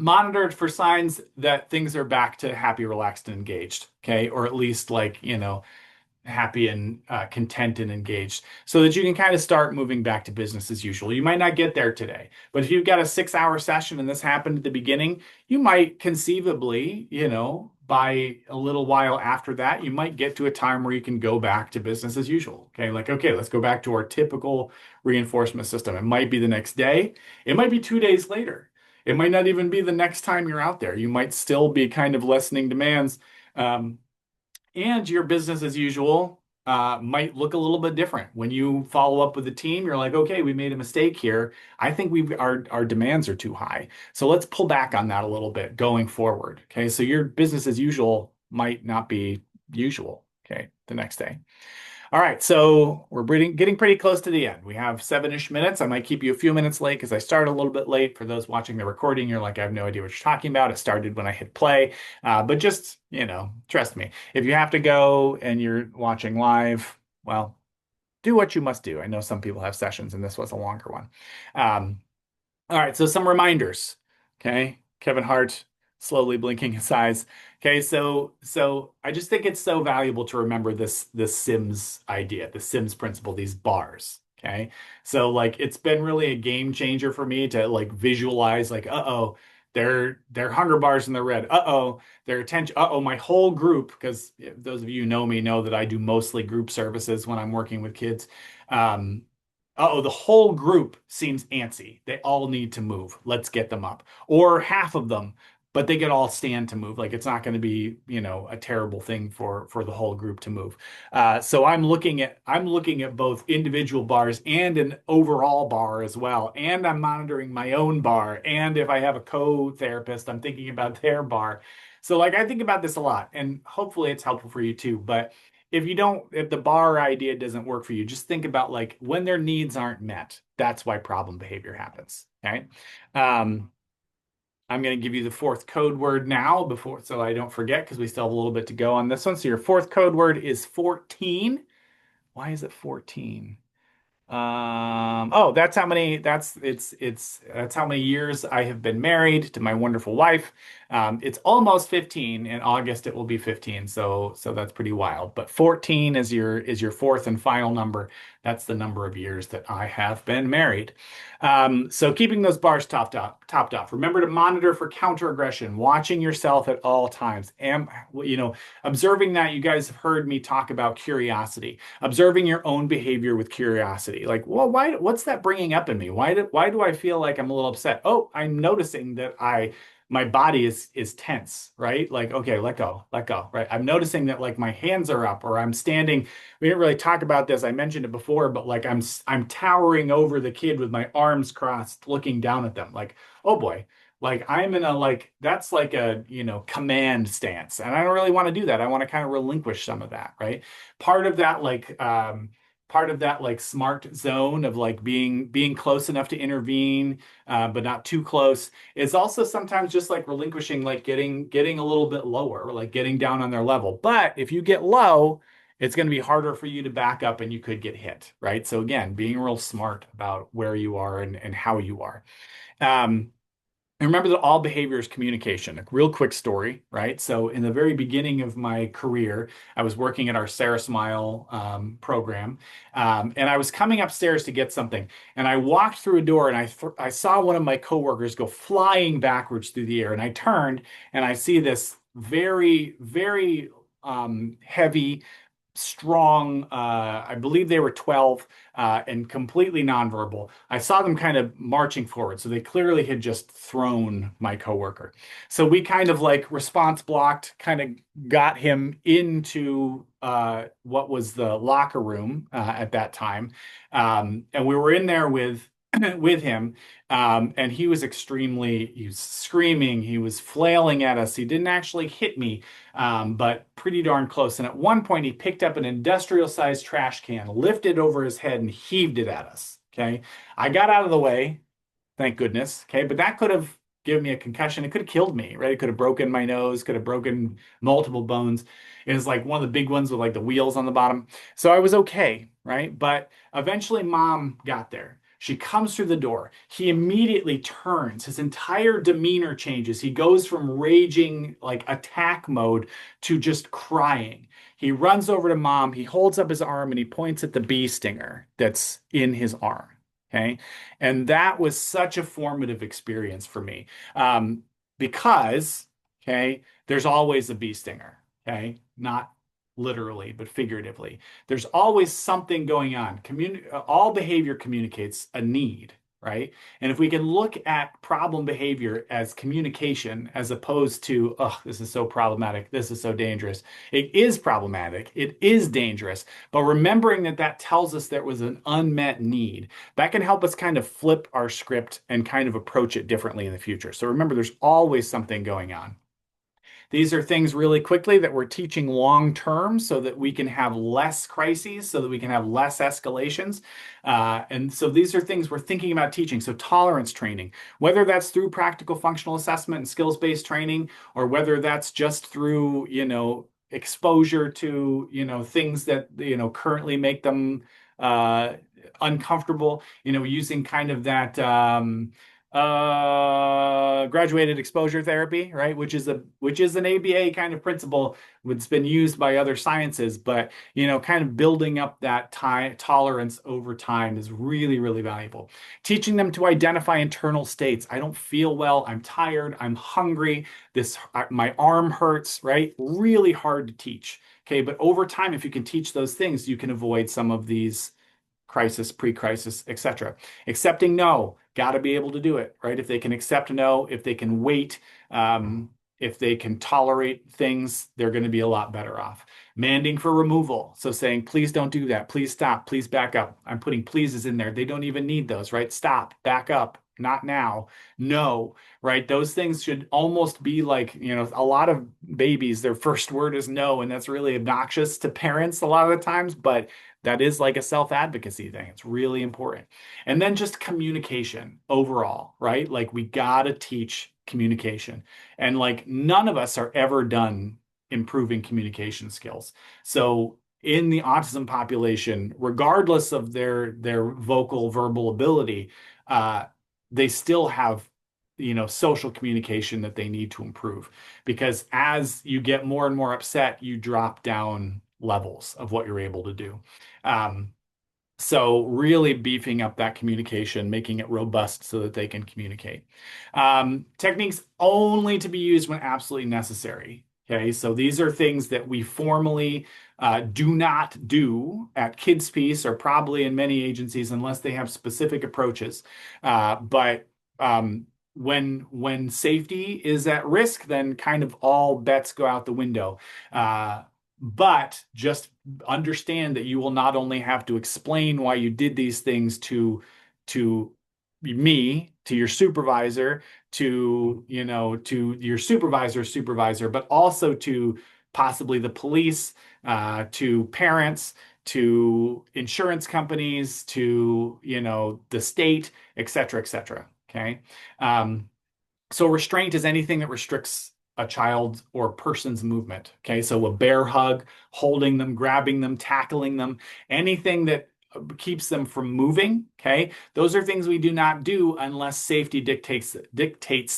Monitored for signs that things are back to happy, relaxed, and engaged. Okay. Or at least like, happy and content and engaged so that you can kind of start moving back to business as usual. You might not get there today, but if you've got a 6-hour session and this happened at the beginning, you might conceivably, by a little while after that, you might get to a time where you can go back to business as usual. Okay. Like, okay, let's go back to our typical reinforcement system. It might be the next day. It might be 2 days later. It might not even be the next time you're out there. You might still be kind of lessening demands. And your business as usual might look a little bit different. When you follow up with the team, you're like, okay, we made a mistake here. I think our demands are too high. So let's pull back on that a little bit going forward. Okay. So your business as usual might not be usual. Okay. The next day. All right, so we're getting pretty close to the end. We have 7-ish minutes. I might keep you a few minutes late because I started a little bit late. For those watching the recording, you're like, I have no idea what you're talking about. It started when I hit play. But just, trust me. If you have to go and you're watching live, well, do what you must do. I know some people have sessions, and this was a longer one. Um, all right, so some reminders. Okay. Kevin Hart slowly blinking his eyes. Okay, so I just think it's so valuable to remember this Sims idea, the Sims principle, these bars. Okay. So like it's been really a game changer for me to like visualize like, uh-oh, their hunger bars in the red. Uh-oh, their attention. Uh-oh, my whole group, because those of you who know me know that I do mostly group services when I'm working with kids. Um, uh-oh, the whole group seems antsy. They all need to move. Let's get them up. Or half of them, but they could all stand to move. Like it's not going to be, a terrible thing for the whole group to move. So I'm looking at both individual bars and an overall bar as well. And I'm monitoring my own bar. And if I have a co-therapist, I'm thinking about their bar. So like I think about this a lot, and hopefully it's helpful for you too. But if the bar idea doesn't work for you, just think about like when their needs aren't met, that's why problem behavior happens. Okay. Um, I'm going to give you the fourth code word now before, so I don't forget, because we still have a little bit to go on this one. So your fourth code word is 14. Why is it 14? That's how many, that's how many years I have been married to my wonderful wife. It's almost 15. In August it will be 15. So that's pretty wild. But 14 is your fourth and final number. That's the number of years that I have been married. So keeping those bars topped off. Remember to monitor for counter aggression, watching yourself at all times. Observing that. You guys have heard me talk about curiosity, observing your own behavior with curiosity. Like, well, what's that bringing up in me? Why do I feel like I'm a little upset? Oh, I'm noticing that my body is tense, right? Like, okay, let go, right? I'm noticing that like my hands are up, or I'm standing. We didn't really talk about this. I mentioned it before, but like I'm towering over the kid with my arms crossed, looking down at them. Like, oh boy, like I'm in a like that's like a command stance, and I don't really want to do that. I want to kind of relinquish some of that, right? Part of that smart zone of like being close enough to intervene, but not too close, is also sometimes just like relinquishing, like getting a little bit lower, or like getting down on their level. But if you get low, it's going to be harder for you to back up, and you could get hit, right? So again, being real smart about where you are and how you are. Um, and remember that all behavior is communication. A real quick story, right? So in the very beginning of my career, I was working at our Sarah Smile program, and I was coming upstairs to get something, and I walked through a door, and I saw one of my coworkers go flying backwards through the air, and I turned, and I see this very, very heavy, strong, I believe they were 12, and completely nonverbal. I saw them kind of marching forward. So they clearly had just thrown my coworker. So we kind of like response blocked, kind of got him into what was the locker room at that time. And we were in there with with him. And he was screaming, he was flailing at us. He didn't actually hit me, but pretty darn close. And at one point, he picked up an industrial-sized trash can, lifted over his head, and heaved it at us. Okay. I got out of the way, thank goodness. Okay. But that could have given me a concussion. It could have killed me, right? It could have broken my nose, could have broken multiple bones. It was like one of the big ones with like the wheels on the bottom. So I was okay, right? But eventually, mom got there. She comes through the door. He immediately turns. His entire demeanor changes. He goes from raging, like attack mode, to just crying. He runs over to mom. He holds up his arm and he points at the bee stinger that's in his arm. Okay. And that was such a formative experience for me, because, okay, there's always a bee stinger. Okay. Not literally, but figuratively. There's always something going on. All behavior communicates a need. right? And if we can look at problem behavior as communication as opposed to, oh, this is so problematic, this is so dangerous. It is problematic, it is dangerous, but remembering that that tells us there was an unmet need, that can help us kind of flip our script and kind of approach it differently in the future. So remember, there's always something going on. These are things really quickly that we're teaching long term so that we can have less crises, so that we can have less escalations. And so these are things we're thinking about teaching. So tolerance training, whether that's through practical functional assessment and skills-based training, or whether that's just through, exposure to, things that, currently make them uncomfortable, using kind of that graduated exposure therapy, right? Which is an ABA kind of principle. It's been used by other sciences, but kind of building up that tolerance over time is really, really valuable. Teaching them to identify internal states. I don't feel well. I'm tired. I'm hungry. My arm hurts, right? Really hard to teach. Okay, but over time, if you can teach those things, you can avoid some of these crisis, pre-crisis, etc. Accepting no, got to be able to do it, right? If they can accept no, if they can wait, if they can tolerate things, they're going to be a lot better off. Manding for removal. So saying, please don't do that. Please stop. Please back up. I'm putting pleases in there. They don't even need those, right? Stop, back up. Not now. No, right? Those things should almost be like, a lot of babies, their first word is no, and that's really obnoxious to parents a lot of the times, but that is like a self-advocacy thing. It's really important. And then just communication overall, right? Like we got to teach communication. And like none of us are ever done improving communication skills. So in the autism population, regardless of their vocal verbal ability, they still have social communication that they need to improve, because as you get more and more upset, you drop down levels of what you're able to do. Um, so really beefing up that communication, making it robust so that they can communicate. Techniques only to be used when absolutely necessary. Okay, so these are things that we formally do not do at KidsPeace, or probably in many agencies unless they have specific approaches. But when safety is at risk, then kind of all bets go out the window. But just understand that you will not only have to explain why you did these things to me, to your supervisor, to your supervisor's supervisor, but also to possibly the police, to parents, to insurance companies, to the state, et cetera, et cetera. Okay. So restraint is anything that restricts a child or person's movement. Okay, so a bear hug, holding them, grabbing them, tackling them, anything that keeps them from moving. Okay, those are things we do not do unless safety dictates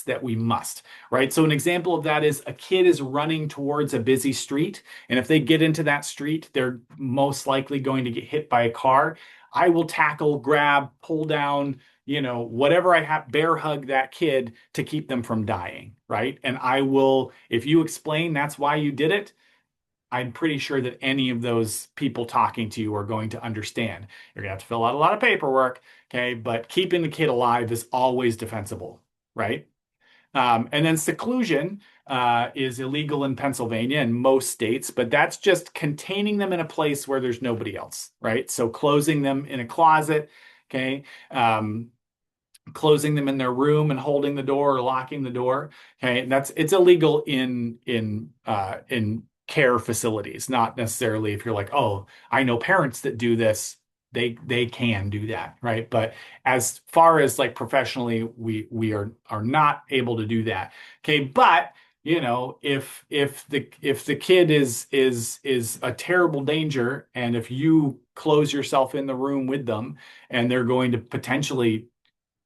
that we must. Right. So an example of that is a kid is running towards a busy street, and if they get into that street, they're most likely going to get hit by a car. I will tackle, grab, pull down, whatever I have, bear hug that kid to keep them from dying, right? And I will, if you explain that's why you did it, I'm pretty sure that any of those people talking to you are going to understand. You're gonna have to fill out a lot of paperwork, okay? But keeping the kid alive is always defensible, right? And then seclusion is illegal in Pennsylvania and most states, but that's just containing them in a place where there's nobody else, right? So closing them in a closet, okay? Closing them in their room and holding the door or locking the door. Okay, and it's illegal in care facilities, not necessarily if you're like, oh, I know parents that do this. They can do that, right? But as far as like professionally, we are not able to do that. Okay, but if the kid is a terrible danger, and if you close yourself in the room with them, and they're going to potentially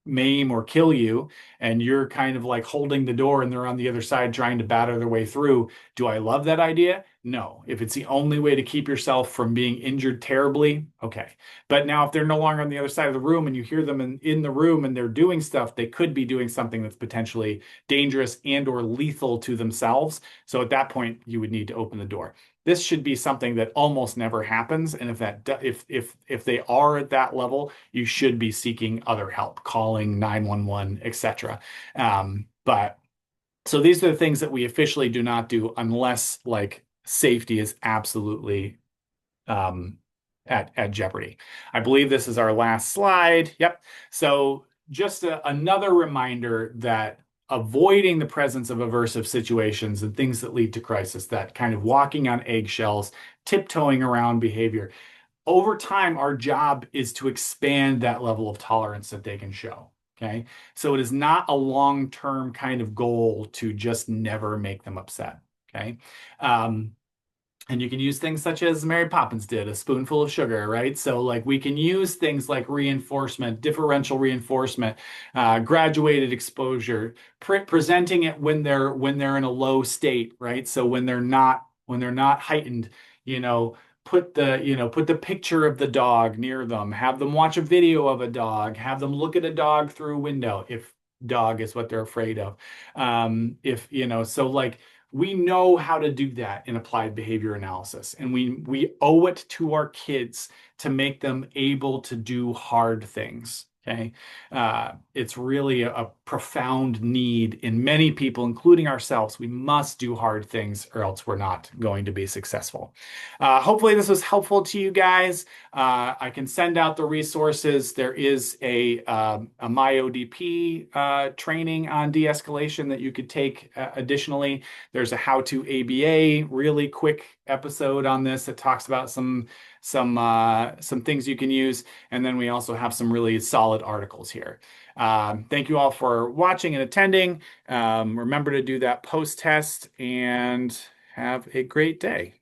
maim or kill you, and you're kind of like holding the door and they're on the other side trying to batter their way through. Do I love that idea? No. If it's the only way to keep yourself from being injured terribly, okay. But now if they're no longer on the other side of the room and you hear them in the room and they're doing stuff, they could be doing something that's potentially dangerous and or lethal to themselves. So at that point, you would need to open the door. this should be something that almost never happens. And if they are at that level, you should be seeking other help, calling 911, etc. But so these are the things that we officially do not do unless like safety is absolutely um, at jeopardy. I believe this is our last slide. Yep. So just another reminder that avoiding the presence of aversive situations and things that lead to crisis, that kind of walking on eggshells, tiptoeing around behavior. Over time, our job is to expand that level of tolerance that they can show. Okay. So it is not a long-term kind of goal to just never make them upset. Okay. Um, and you can use things such as Mary Poppins did, a spoonful of sugar, right? So like we can use things like reinforcement, differential reinforcement, graduated exposure, presenting it when they're in a low state, right? So when they're not heightened, you know, put the picture of the dog near them, have them watch a video of a dog, have them look at a dog through a window if dog is what they're afraid of. If you know, so like we know how to do that in applied behavior analysis, and we owe it to our kids to make them able to do hard things. Okay. It's really a profound need in many people, including ourselves. We must do hard things or else we're not going to be successful. Hopefully this was helpful to you guys. I can send out the resources. There is a MyODP training on de-escalation that you could take additionally. There's a How to ABA really quick episode on this that talks about some things you can use. And then we also have some really solid articles here. Thank you all for watching and attending. Remember to do that post test and have a great day.